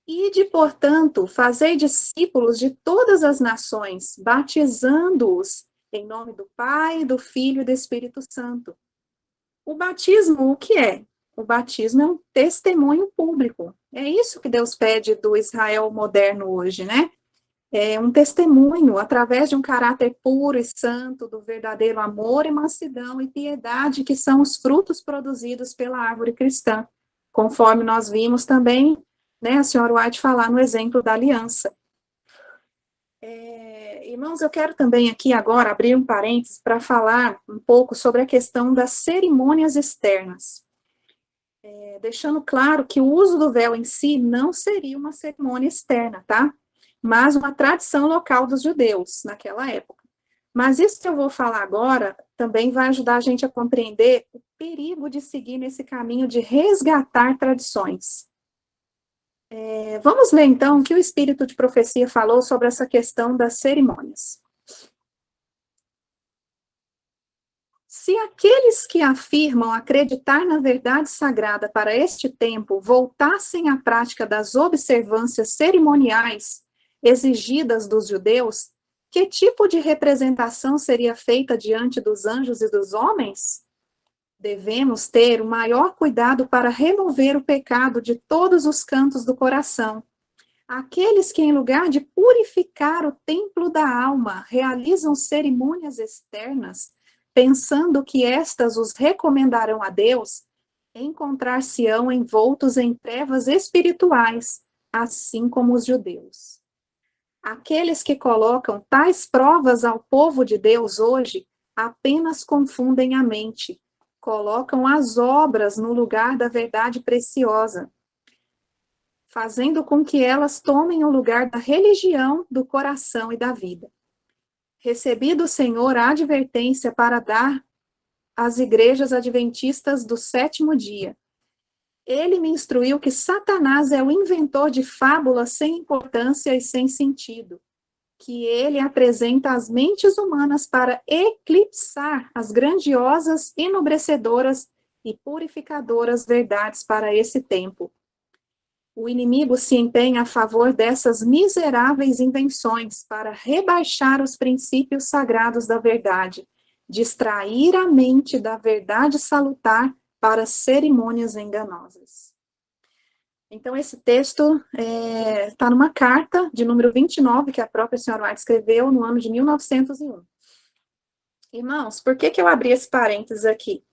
ide, portanto, fazei discípulos de todas as nações, batizando-os em nome do Pai, do Filho e do Espírito Santo. O batismo, o que é? O batismo é um testemunho público. É isso que Deus pede do Israel moderno hoje, né? É um testemunho através de um caráter puro e santo, do verdadeiro amor e mansidão e piedade, que são os frutos produzidos pela árvore cristã, conforme nós vimos também, né, a senhora White falar no exemplo da aliança. Irmãos, eu quero também aqui agora abrir um parênteses para falar um pouco sobre a questão das cerimônias externas. Deixando claro que o uso do véu em si não seria uma cerimônia externa, tá? Mas uma tradição local dos judeus naquela época. Mas isso que eu vou falar agora também vai ajudar a gente a compreender o perigo de seguir nesse caminho de resgatar tradições. Vamos ler então o que o Espírito de Profecia falou sobre essa questão das cerimônias. Se aqueles que afirmam acreditar na verdade sagrada para este tempo voltassem à prática das observâncias cerimoniais exigidas dos judeus, que tipo de representação seria feita diante dos anjos e dos homens? Devemos ter o maior cuidado para remover o pecado de todos os cantos do coração. Aqueles que, em lugar de purificar o templo da alma, realizam cerimônias externas, pensando que estas os recomendarão a Deus, encontrar-se-ão envoltos em trevas espirituais, assim como os judeus. Aqueles que colocam tais provas ao povo de Deus hoje apenas confundem a mente, colocam as obras no lugar da verdade preciosa, fazendo com que elas tomem o lugar da religião, do coração e da vida. Recebi do Senhor a advertência para dar às igrejas adventistas do sétimo dia. Ele me instruiu que Satanás é o inventor de fábulas sem importância e sem sentido, que ele apresenta às mentes humanas para eclipsar as grandiosas, enobrecedoras e purificadoras verdades para esse tempo. O inimigo se empenha a favor dessas miseráveis invenções para rebaixar os princípios sagrados da verdade, distrair a mente da verdade salutar para cerimônias enganosas. Então, esse texto está numa carta de número 29, que a própria senhora White escreveu no ano de 1901. Irmãos, por que eu abri esse parênteses aqui?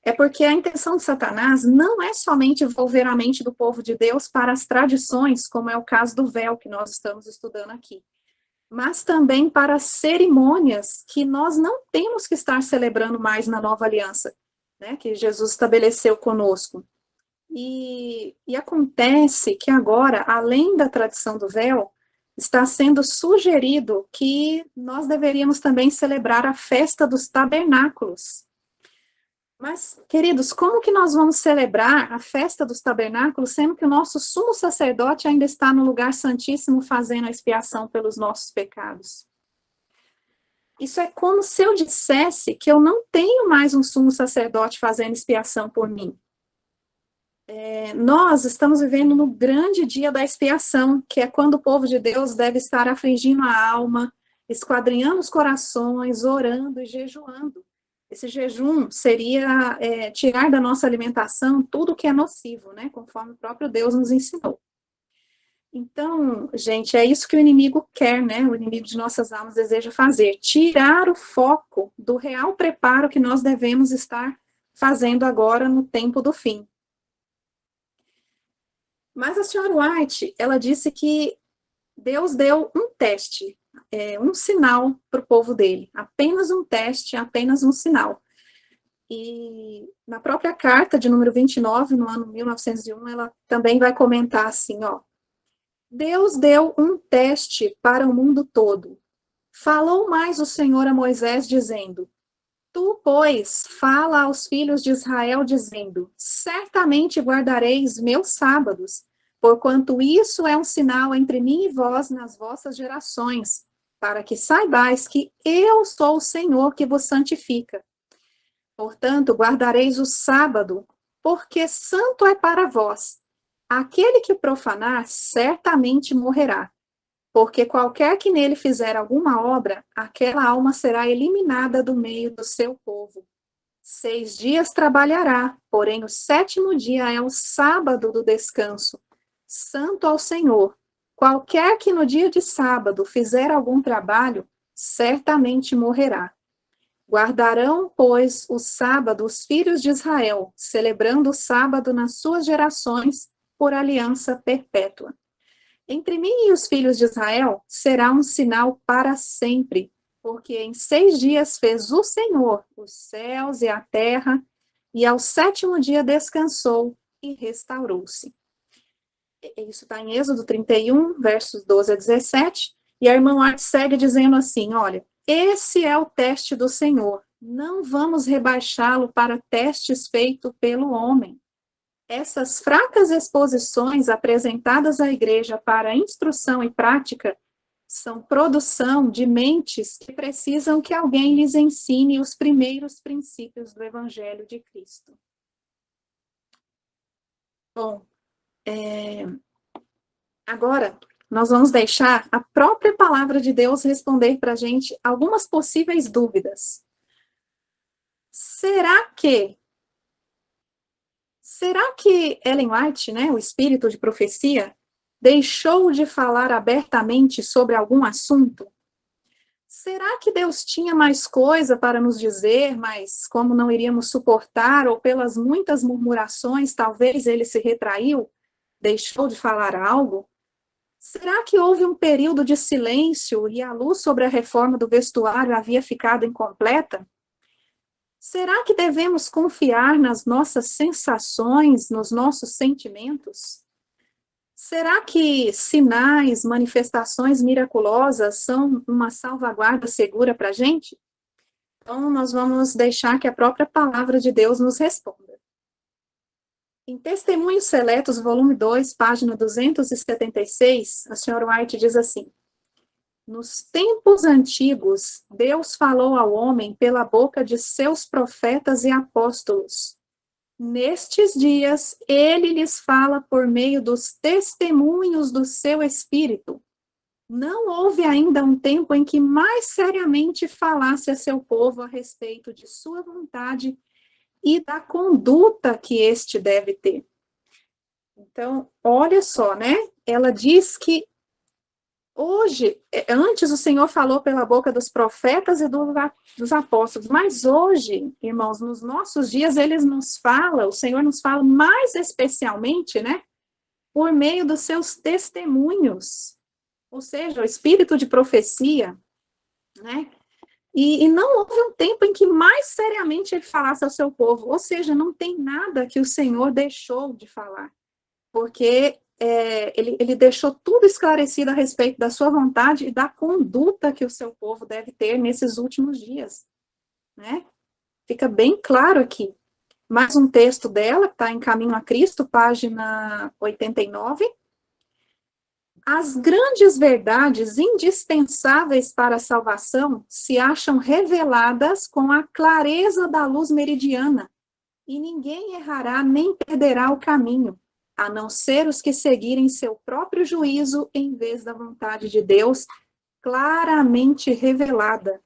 É porque a intenção de Satanás não é somente envolver a mente do povo de Deus para as tradições, como é o caso do véu que nós estamos estudando aqui, mas também para as cerimônias que nós não temos que estar celebrando mais na nova aliança, né, que Jesus estabeleceu conosco. E acontece que agora, além da tradição do véu, está sendo sugerido que nós deveríamos também celebrar a festa dos tabernáculos. Mas, queridos, como que nós vamos celebrar a festa dos tabernáculos, sendo que o nosso sumo sacerdote ainda está no lugar santíssimo fazendo a expiação pelos nossos pecados? Isso é como se eu dissesse que eu não tenho mais um sumo sacerdote fazendo expiação por mim. Nós estamos vivendo no grande dia da expiação, que é quando o povo de Deus deve estar afligindo a alma, esquadrinhando os corações, orando e jejuando. Esse jejum seria tirar da nossa alimentação tudo que é nocivo, né? Conforme o próprio Deus nos ensinou. Então, gente, é isso que o inimigo quer, né? O inimigo de nossas almas deseja fazer, tirar o foco do real preparo que nós devemos estar fazendo agora no tempo do fim. Mas a senhora White, ela disse que Deus deu um teste, um sinal para o povo dele, apenas um teste, apenas um sinal. E na própria carta de número 29, no ano 1901, ela também vai comentar assim, ó, Deus deu um teste para o mundo todo. Falou mais o Senhor a Moisés, dizendo, Tu, pois, fala aos filhos de Israel, dizendo, certamente guardareis meus sábados, porquanto isso é um sinal entre mim e vós nas vossas gerações, para que saibais que eu sou o Senhor que vos santifica. Portanto, guardareis o sábado, porque santo é para vós. Aquele que profanar, certamente morrerá. Porque qualquer que nele fizer alguma obra, aquela alma será eliminada do meio do seu povo. 6 dias trabalhará, porém o 7º dia é o sábado do descanso, santo ao Senhor. Qualquer que no dia de sábado fizer algum trabalho, certamente morrerá. Guardarão, pois, o sábado os filhos de Israel, celebrando o sábado nas suas gerações, por aliança perpétua. Entre mim e os filhos de Israel será um sinal para sempre, porque em 6 dias fez o Senhor os céus e a terra, e ao 7º dia descansou e restaurou-se. Isso está em Êxodo 31, versos 12 a 17, e a irmã White segue dizendo assim, olha, esse é o teste do Senhor, não vamos rebaixá-lo para testes feitos pelo homem. Essas fracas exposições apresentadas à igreja para instrução e prática são produção de mentes que precisam que alguém lhes ensine os primeiros princípios do Evangelho de Cristo. Bom, agora nós vamos deixar a própria palavra de Deus responder para a gente algumas possíveis dúvidas. Será que Será que Ellen White, né, o espírito de profecia, deixou de falar abertamente sobre algum assunto? Será que Deus tinha mais coisa para nos dizer, mas como não iríamos suportar, ou pelas muitas murmurações, talvez ele se retraiu, deixou de falar algo? Será que houve um período de silêncio e a luz sobre a reforma do vestuário havia ficado incompleta? Será que devemos confiar nas nossas sensações, nos nossos sentimentos? Será que sinais, manifestações miraculosas são uma salvaguarda segura para a gente? Então, nós vamos deixar que a própria palavra de Deus nos responda. Em Testemunhos Seletos, volume 2, página 276, a senhora White diz assim: nos tempos antigos, Deus falou ao homem pela boca de seus profetas e apóstolos. Nestes dias, ele lhes fala por meio dos testemunhos do seu Espírito. Não houve ainda um tempo em que mais seriamente falasse a seu povo a respeito de sua vontade e da conduta que este deve ter. Então, olha só, né? Ela diz que hoje, antes o Senhor falou pela boca dos profetas e dos apóstolos, mas hoje, irmãos, nos nossos dias, o Senhor nos fala mais especialmente, né, por meio dos seus testemunhos, ou seja, o espírito de profecia, né, e não houve um tempo em que mais seriamente ele falasse ao seu povo, ou seja, não tem nada que o Senhor deixou de falar, porque ele deixou tudo esclarecido a respeito da sua vontade e da conduta que o seu povo deve ter nesses últimos dias, né? Fica bem claro aqui. Mais um texto dela, que está em Caminho a Cristo, página 89. As grandes verdades indispensáveis para a salvação se acham reveladas com a clareza da luz meridiana, e ninguém errará nem perderá o caminho, a não ser os que seguirem seu próprio juízo em vez da vontade de Deus claramente revelada.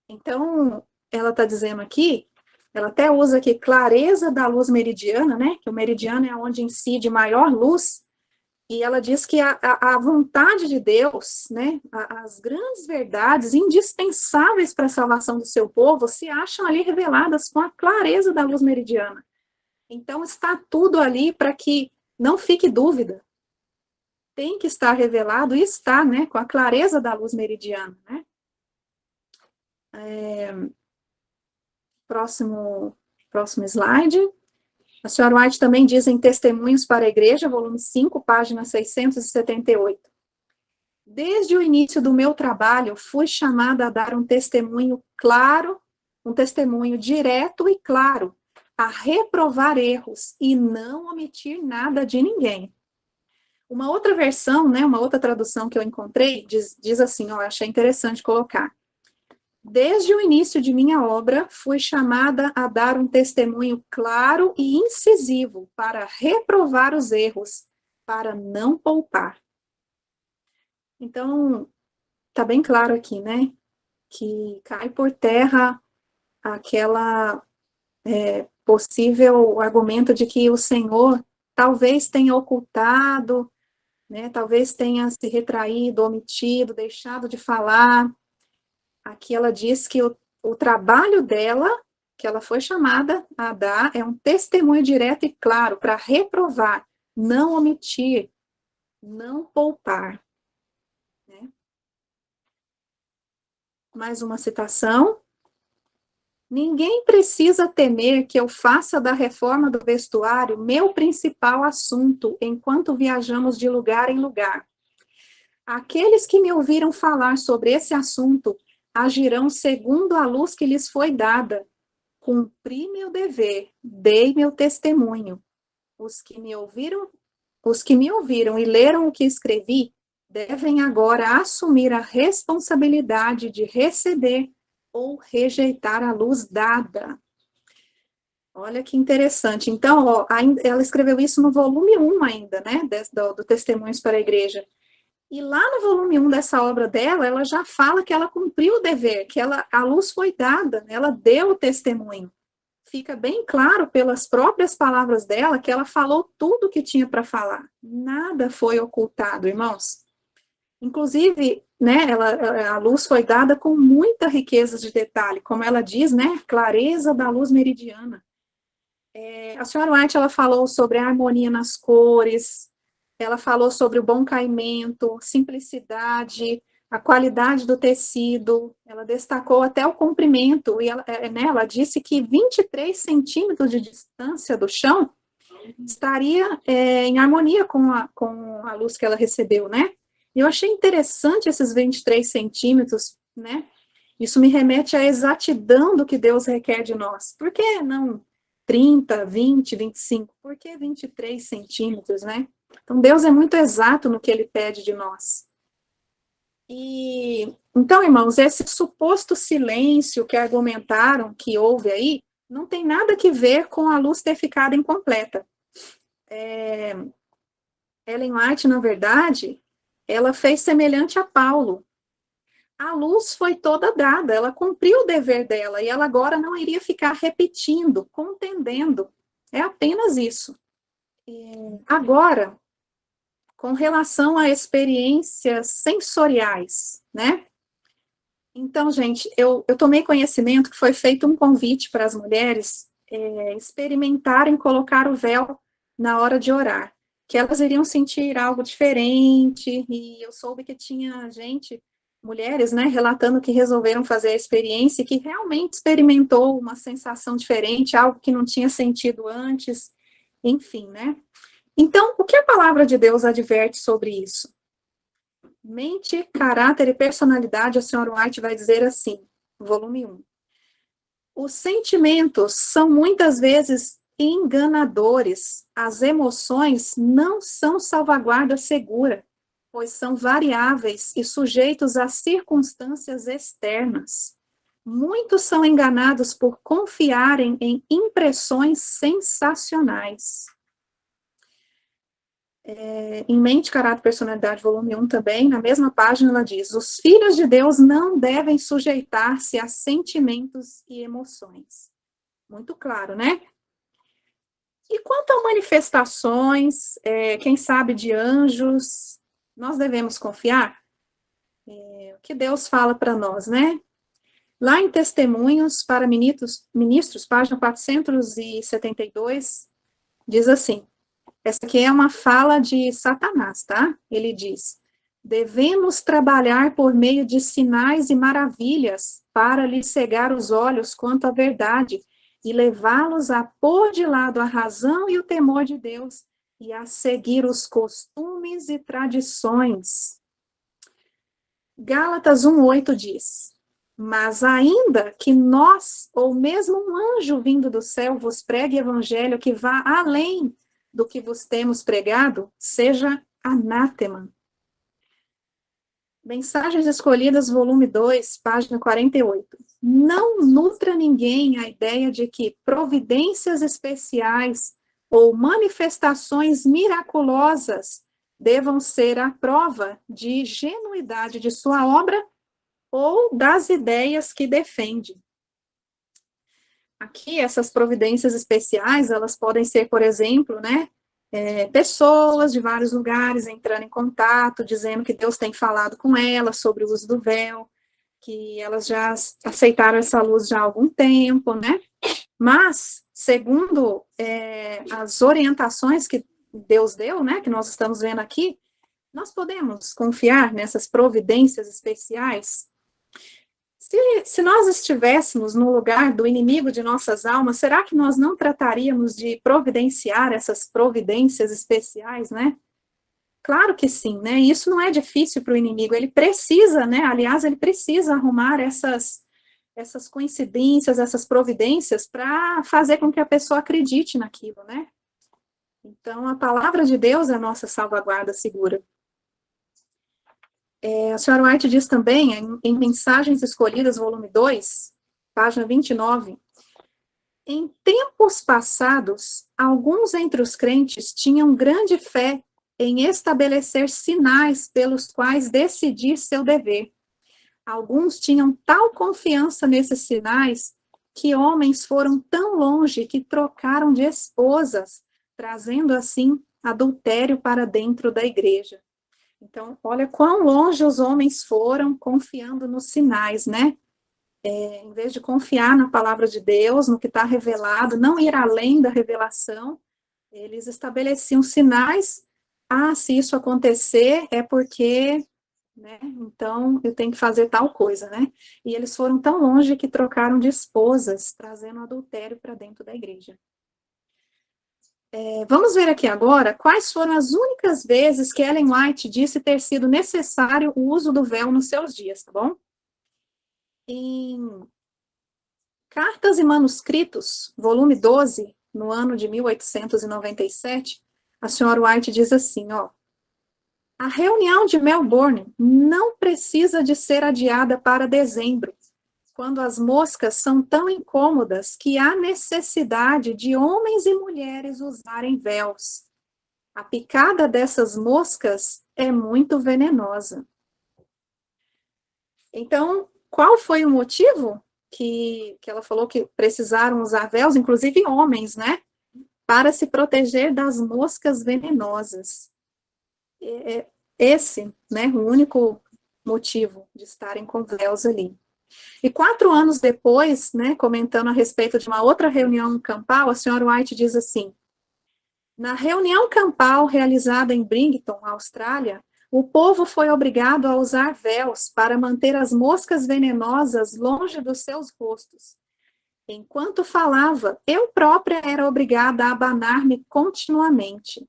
Então, ela está dizendo aqui, ela até usa aqui clareza da luz meridiana, né, que o meridiano é onde incide maior luz, e ela diz que a vontade de Deus, né, as grandes verdades indispensáveis para a salvação do seu povo se acham ali reveladas com a clareza da luz meridiana. Então, está tudo ali para que não fique dúvida. Tem que estar revelado e está, né, com a clareza da luz meridiana, né. Próximo slide. A senhora White também diz em Testemunhos para a Igreja, volume 5, página 678. Desde o início do meu trabalho, fui chamada a dar um testemunho claro, um testemunho direto e claro, a reprovar erros e não omitir nada de ninguém. Uma outra versão, né, uma outra tradução que eu encontrei, diz assim, ó, achei interessante colocar. Desde o início de minha obra, fui chamada a dar um testemunho claro e incisivo para reprovar os erros, para não poupar. Então, está bem claro aqui, né, que cai por terra aquela possível argumento de que o Senhor talvez tenha ocultado, né, talvez tenha se retraído, omitido, deixado de falar. Aqui ela diz que o trabalho dela, que ela foi chamada a dar, é um testemunho direto e claro para reprovar, não omitir, não poupar. Né? Mais uma citação. Ninguém precisa temer que eu faça da reforma do vestuário meu principal assunto enquanto viajamos de lugar em lugar. Aqueles que me ouviram falar sobre esse assunto agirão segundo a luz que lhes foi dada. Cumpri meu dever, dei meu testemunho. Os que me ouviram e leram o que escrevi, devem agora assumir a responsabilidade de receber ou rejeitar a luz dada. Olha que interessante. Então, ó, ela escreveu isso no volume 1 ainda, né, do Testemunhos para a Igreja. E lá no volume 1 dessa obra dela, ela já fala que ela cumpriu o dever, que a luz foi dada, ela deu o testemunho. fica bem claro pelas próprias palavras dela que ela falou tudo o que tinha para falar. Nada foi ocultado, irmãos. Inclusive, né, a luz foi dada com muita riqueza de detalhe, como ela diz, né, clareza da luz meridiana. A senhora White, ela falou sobre a harmonia nas cores, ela falou sobre o bom caimento, simplicidade, a qualidade do tecido, ela destacou até o comprimento, e ela disse que 23 centímetros de distância do chão estaria em harmonia com a luz que ela recebeu, né? E eu achei interessante esses 23 centímetros, né? Isso me remete à exatidão do que Deus requer de nós. Por que não 30, 20, 25? Por que 23 centímetros, né? Então, Deus é muito exato no que Ele pede de nós. E, então, irmãos, esse suposto silêncio que argumentaram que houve aí, não tem nada que ver com a luz ter ficado incompleta. Ellen White, na verdade, ela fez semelhante a Paulo. A luz foi toda dada, ela cumpriu o dever dela, e ela agora não iria ficar repetindo, contendendo. É apenas isso. Agora, com relação a experiências sensoriais, né? Então, gente, eu tomei conhecimento que foi feito um convite para as mulheres experimentarem colocar o véu na hora de orar, que elas iriam sentir algo diferente, e eu soube que tinha gente, mulheres, né, relatando que resolveram fazer a experiência e que realmente experimentou uma sensação diferente, algo que não tinha sentido antes, enfim, né? Então, o que a palavra de Deus adverte sobre isso? Mente, caráter e personalidade, a senhora White vai dizer assim, volume 1. Os sentimentos são muitas vezes enganadores. As emoções não são salvaguarda segura, pois são variáveis e sujeitos a circunstâncias externas. Muitos são enganados por confiarem em impressões sensacionais. Em Mente, Caráter e Personalidade, volume 1 também, na mesma página ela diz, os filhos de Deus não devem sujeitar-se a sentimentos e emoções. Muito claro, né? E quanto a manifestações, quem sabe de anjos, nós devemos confiar? O que Deus fala para nós, né? Lá em Testemunhos para Ministros, página 472, diz assim, essa aqui é uma fala de Satanás, tá? Ele diz, devemos trabalhar por meio de sinais e maravilhas para lhes cegar os olhos quanto à verdade e levá-los a pôr de lado a razão e o temor de Deus e a seguir os costumes e tradições. Gálatas 1:8 diz, mas ainda que nós, ou mesmo um anjo vindo do céu, vos pregue evangelho que vá além do que vos temos pregado, seja anátema. Mensagens Escolhidas, volume 2, página 48. Não nutra ninguém a ideia de que providências especiais ou manifestações miraculosas devam ser a prova de genuidade de sua obra ou das ideias que defende. Aqui, essas providências especiais, elas podem ser, por exemplo, né, pessoas de vários lugares entrando em contato, dizendo que Deus tem falado com elas sobre o uso do véu, que elas já aceitaram essa luz já há algum tempo, né? Mas, segundo as orientações que Deus deu, né, que nós estamos vendo aqui, nós podemos confiar nessas providências especiais? Se nós estivéssemos no lugar do inimigo de nossas almas, será que nós não trataríamos de providenciar essas providências especiais, né? Claro que sim, né? Isso não é difícil para o inimigo, ele precisa, né? Aliás, ele precisa arrumar essas coincidências, essas providências para fazer com que a pessoa acredite naquilo, né? Então, a palavra de Deus é a nossa salvaguarda segura. A senhora White diz também, em Mensagens Escolhidas, volume 2, página 29, em tempos passados, alguns entre os crentes tinham grande fé em estabelecer sinais pelos quais decidir seu dever. Alguns tinham tal confiança nesses sinais que homens foram tão longe que trocaram de esposas, trazendo assim adultério para dentro da igreja. Então, olha quão longe os homens foram confiando nos sinais, né? Em vez de confiar na palavra de Deus, no que está revelado, não ir além da revelação, eles estabeleciam sinais. Ah, se isso acontecer, é porque, né? Então, eu tenho que fazer tal coisa, né? E eles foram tão longe que trocaram de esposas, trazendo adultério para dentro da igreja. Vamos ver aqui agora quais foram as únicas vezes que Ellen White disse ter sido necessário o uso do véu nos seus dias, tá bom? Em Cartas e Manuscritos, volume 12, no ano de 1897, a senhora White diz assim, ó, a reunião de Melbourne não precisa de ser adiada para dezembro, quando as moscas são tão incômodas que há necessidade de homens e mulheres usarem véus. A picada dessas moscas é muito venenosa. Então, qual foi o motivo que ela falou que precisaram usar véus, inclusive homens, né? Para se proteger das moscas venenosas. Esse, né, o único motivo de estarem com véus ali. E 4 anos depois, né, comentando a respeito de uma outra reunião campal, a senhora White diz assim, na reunião campal realizada em Bridgton, Austrália, o povo foi obrigado a usar véus para manter as moscas venenosas longe dos seus rostos. Enquanto falava, eu própria era obrigada a abanar-me continuamente.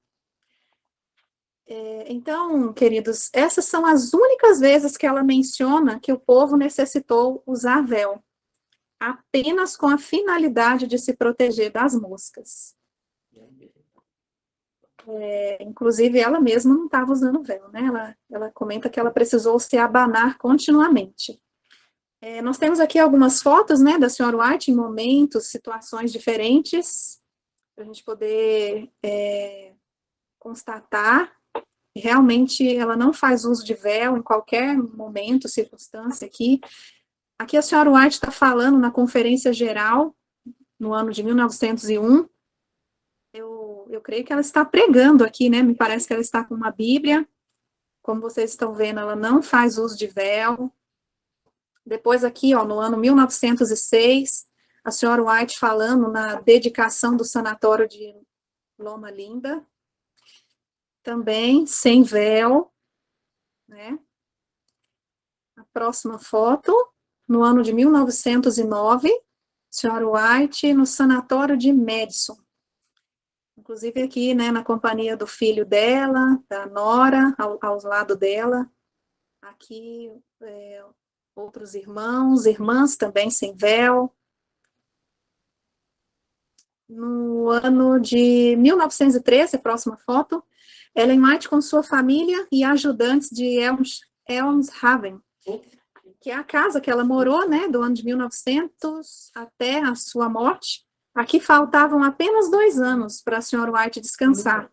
Então, queridos, essas são as únicas vezes que ela menciona que o povo necessitou usar véu, apenas com a finalidade de se proteger das moscas. Inclusive, ela mesma não estava usando véu, né? Ela comenta que ela precisou se abanar continuamente. Nós temos aqui algumas fotos, né, da senhora White em momentos, situações diferentes, para a gente poder constatar que realmente ela não faz uso de véu em qualquer momento, circunstância aqui. Aqui a senhora White está falando na conferência geral, no ano de 1901, eu creio que ela está pregando aqui, né? Me parece que ela está com uma Bíblia. Como vocês estão vendo, ela não faz uso de véu. Depois aqui, ó, no ano 1906, a senhora White falando na dedicação do sanatório de Loma Linda. Também sem véu, né? A próxima foto, no ano de 1909, a senhora White no sanatório de Madison. Inclusive aqui, né, na companhia do filho dela, da nora, ao lado dela. Aqui, outros irmãos, irmãs também sem véu. No ano de 1913, próxima foto, Ellen White com sua família e ajudantes de Elmshaven, que é a casa que ela morou, né, do ano de 1900 até a sua morte. Aqui faltavam apenas 2 anos para a senhora White descansar.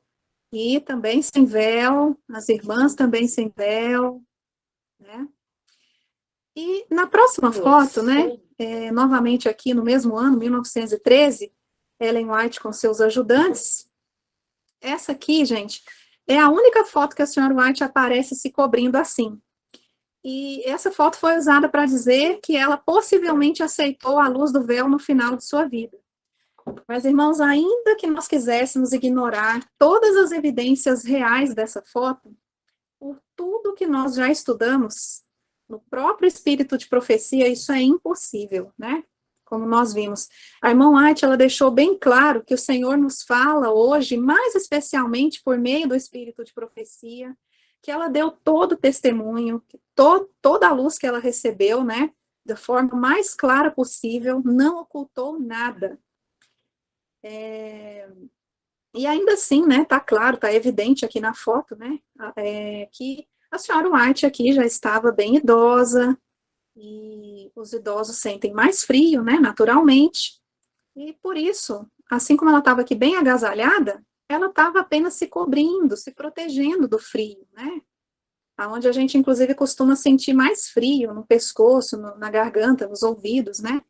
E também sem véu, as irmãs também sem véu, né? E na próxima foto, né, novamente aqui no mesmo ano, 1913, Ellen White com seus ajudantes. Essa aqui, gente, é a única foto que a senhora White aparece se cobrindo assim. E essa foto foi usada para dizer que ela possivelmente aceitou a luz do véu no final de sua vida. Mas, irmãos, ainda que nós quiséssemos ignorar todas as evidências reais dessa foto, por tudo que nós já estudamos, no próprio espírito de profecia, isso é impossível, né? Como nós vimos. A irmã White, ela deixou bem claro que o Senhor nos fala hoje, mais especialmente por meio do espírito de profecia, que ela deu todo o testemunho, toda a luz que ela recebeu, né? Da forma mais clara possível, não ocultou nada. E ainda assim, né, tá claro, tá evidente aqui na foto, né, que a senhora White aqui já estava bem idosa, e os idosos sentem mais frio, né, naturalmente, e por isso, assim como ela estava aqui bem agasalhada, ela estava apenas se cobrindo, se protegendo do frio, né, onde a gente, inclusive, costuma sentir mais frio no pescoço, na garganta, nos ouvidos, né,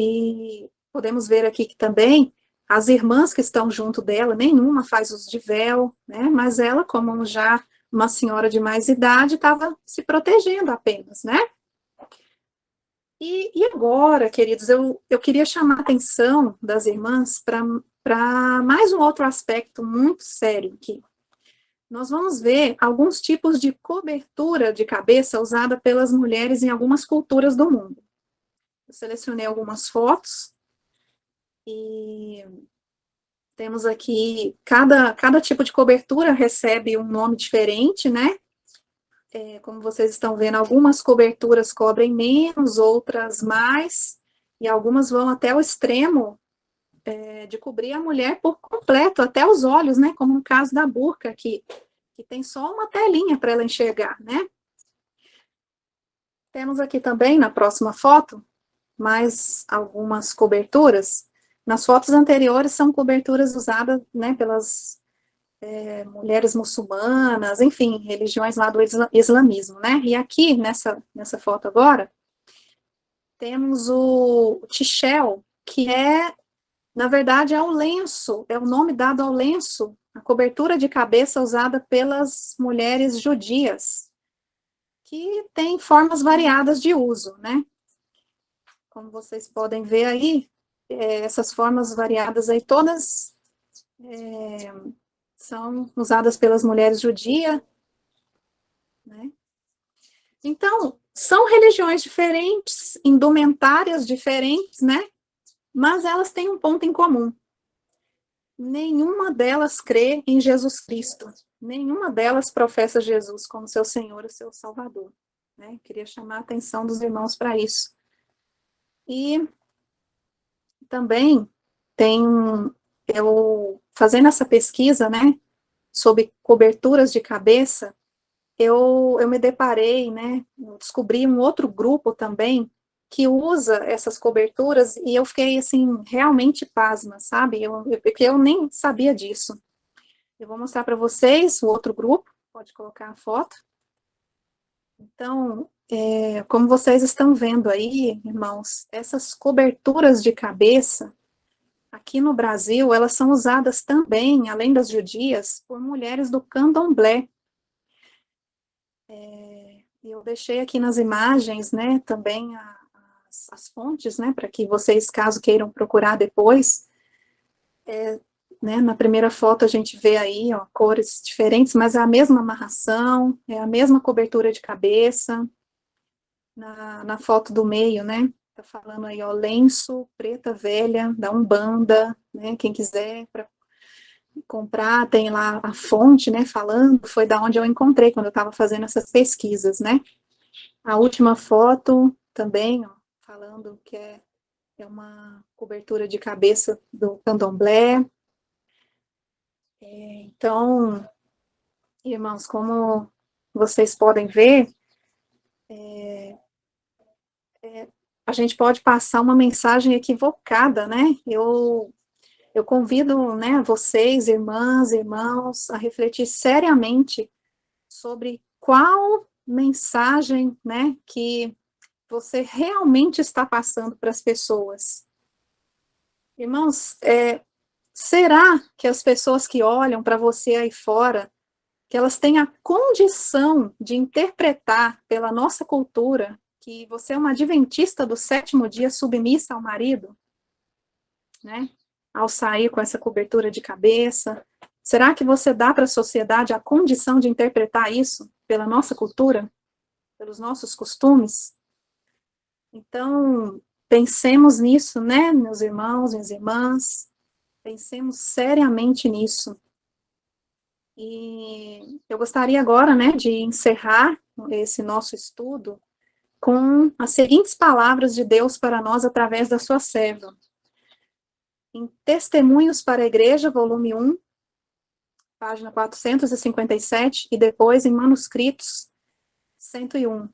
E podemos ver aqui que também as irmãs que estão junto dela, nenhuma faz uso de véu, né? Mas ela, como já uma senhora de mais idade, estava se protegendo apenas, né? E agora, queridos, eu queria chamar a atenção das irmãs para mais um outro aspecto muito sério aqui. Nós vamos ver alguns tipos de cobertura de cabeça usada pelas mulheres em algumas culturas do mundo. Eu selecionei algumas fotos e temos aqui, cada tipo de cobertura recebe um nome diferente, né? Como vocês estão vendo, algumas coberturas cobrem menos, outras mais, e algumas vão até o extremo de cobrir a mulher por completo, até os olhos, né? Como no caso da burca aqui, que tem só uma telinha para ela enxergar, né? Temos aqui também, na próxima foto, mais algumas coberturas. Nas fotos anteriores são coberturas usadas, né, pelas mulheres muçulmanas, enfim, religiões lá do islamismo, né? E aqui, nessa foto agora, temos o tichel, que na verdade, é o lenço, é o nome dado ao lenço, a cobertura de cabeça usada pelas mulheres judias, que tem formas variadas de uso, né? Como vocês podem ver aí, essas formas variadas aí, todas são usadas pelas mulheres judias, né? Então, são religiões diferentes, indumentárias diferentes, né? Mas elas têm um ponto em comum. Nenhuma delas crê em Jesus Cristo. Nenhuma delas professa Jesus como seu Senhor e seu Salvador. Né? Queria chamar a atenção dos irmãos para isso. E também eu fazendo essa pesquisa, né, sobre coberturas de cabeça, eu me deparei, né, descobri um outro grupo também que usa essas coberturas e eu fiquei, assim, realmente pasma, sabe? Porque eu nem sabia disso. Eu vou mostrar para vocês o outro grupo, pode colocar a foto. Então, como vocês estão vendo aí, irmãos, essas coberturas de cabeça, aqui no Brasil, elas são usadas também, além das judias, por mulheres do candomblé. Eu deixei aqui nas imagens, né, também as fontes, né, para que vocês, caso queiram procurar depois, né, na primeira foto a gente vê aí, ó, cores diferentes, mas é a mesma amarração, é a mesma cobertura de cabeça. Na foto do meio, né, tá falando aí, ó, lenço, preta velha, da Umbanda, né, quem quiser para comprar, tem lá a fonte, né, falando, foi da onde eu encontrei quando eu estava fazendo essas pesquisas, né. A última foto também, ó, falando que é uma cobertura de cabeça do candomblé. Então, irmãos, como vocês podem ver, a gente pode passar uma mensagem equivocada, né? Eu convido, né, vocês, irmãs, irmãos, a refletir seriamente sobre qual mensagem, né, que você realmente está passando para as pessoas. Irmãos, será que as pessoas que olham para você aí fora, que elas têm a condição de interpretar pela nossa cultura que você é uma adventista do sétimo dia submissa ao marido, né? Ao sair com essa cobertura de cabeça? Será que você dá para a sociedade a condição de interpretar isso pela nossa cultura, pelos nossos costumes? Então, pensemos nisso, né, meus irmãos, minhas irmãs, pensemos seriamente nisso. E eu gostaria agora, né, de encerrar esse nosso estudo com as seguintes palavras de Deus para nós através da sua serva. Em Testemunhos para a Igreja, volume 1, página 457, e depois em Manuscritos 101.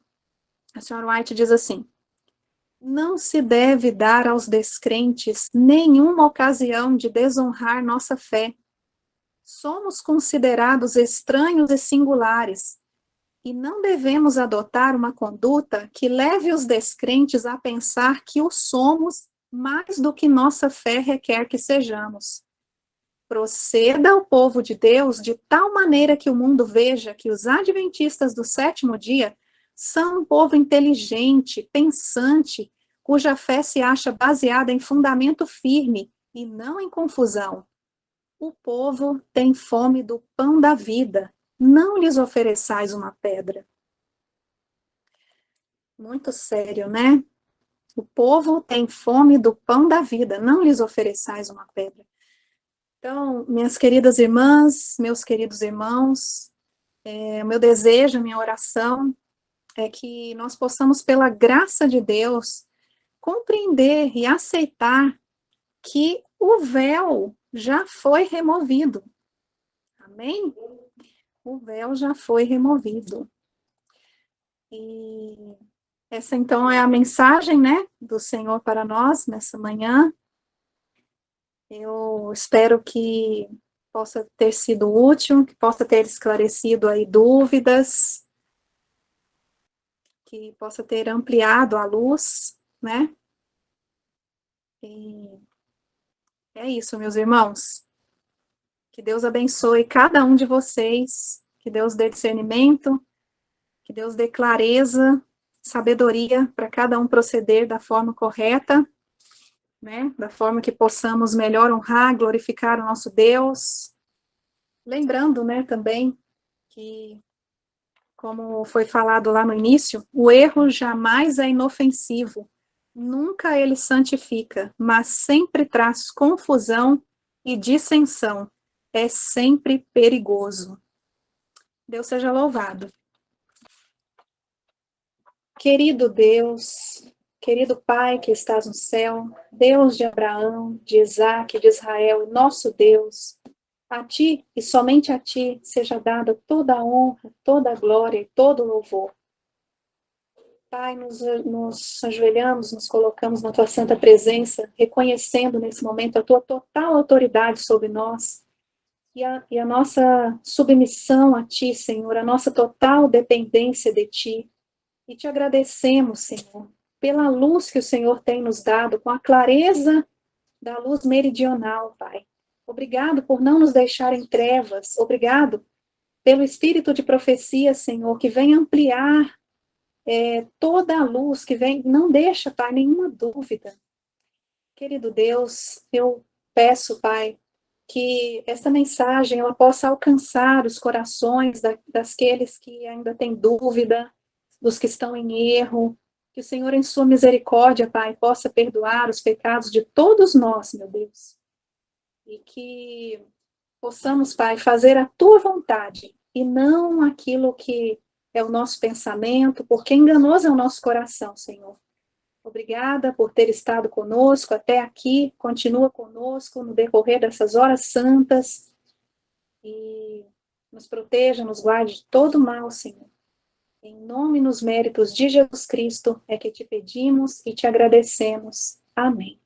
A senhora White diz assim: não se deve dar aos descrentes nenhuma ocasião de desonrar nossa fé. Somos considerados estranhos e singulares, e não devemos adotar uma conduta que leve os descrentes a pensar que o somos mais do que nossa fé requer que sejamos. Proceda o povo de Deus de tal maneira que o mundo veja que os adventistas do sétimo dia são um povo inteligente, pensante, cuja fé se acha baseada em fundamento firme e não em confusão. O povo tem fome do pão da vida, não lhes ofereçais uma pedra. Muito sério, né? O povo tem fome do pão da vida, não lhes ofereçais uma pedra. Então, minhas queridas irmãs, meus queridos irmãos, meu desejo, minha oração é que nós possamos, pela graça de Deus, compreender e aceitar que o véu já foi removido. Amém? O véu já foi removido. E essa, então, é a mensagem, né, do Senhor para nós nessa manhã. Eu espero que possa ter sido útil, que possa ter esclarecido aí dúvidas, que possa ter ampliado a luz, né? E é isso, meus irmãos. Que Deus abençoe cada um de vocês, que Deus dê discernimento, que Deus dê clareza, sabedoria para cada um proceder da forma correta, né? Da forma que possamos melhor honrar, glorificar o nosso Deus. Lembrando, né, também que, como foi falado lá no início, o erro jamais é inofensivo, nunca ele santifica, mas sempre traz confusão e dissensão, é sempre perigoso. Deus seja louvado. Querido Deus, querido Pai que estás no céu, Deus de Abraão, de Isaque, de Israel, nosso Deus, a Ti e somente a Ti seja dada toda a honra, toda a glória e todo o louvor. Pai, nos ajoelhamos, nos colocamos na Tua santa presença, reconhecendo nesse momento a Tua total autoridade sobre nós e a nossa submissão a Ti, Senhor, a nossa total dependência de Ti. E Te agradecemos, Senhor, pela luz que o Senhor tem nos dado, com a clareza da luz meridional, Pai. Obrigado por não nos deixar em trevas. Obrigado pelo espírito de profecia, Senhor, que vem ampliar toda a luz, que vem, não deixa, Pai, nenhuma dúvida. Querido Deus, eu peço, Pai, que essa mensagem ela possa alcançar os corações daqueles que ainda têm dúvida, dos que estão em erro, que o Senhor, em sua misericórdia, Pai, possa perdoar os pecados de todos nós, meu Deus. E que possamos, Pai, fazer a Tua vontade e não aquilo que é o nosso pensamento, porque enganoso é o nosso coração, Senhor. Obrigada por ter estado conosco até aqui, continua conosco no decorrer dessas horas santas e nos proteja, nos guarde de todo mal, Senhor. Em nome e nos méritos de Jesus Cristo é que te pedimos e te agradecemos. Amém.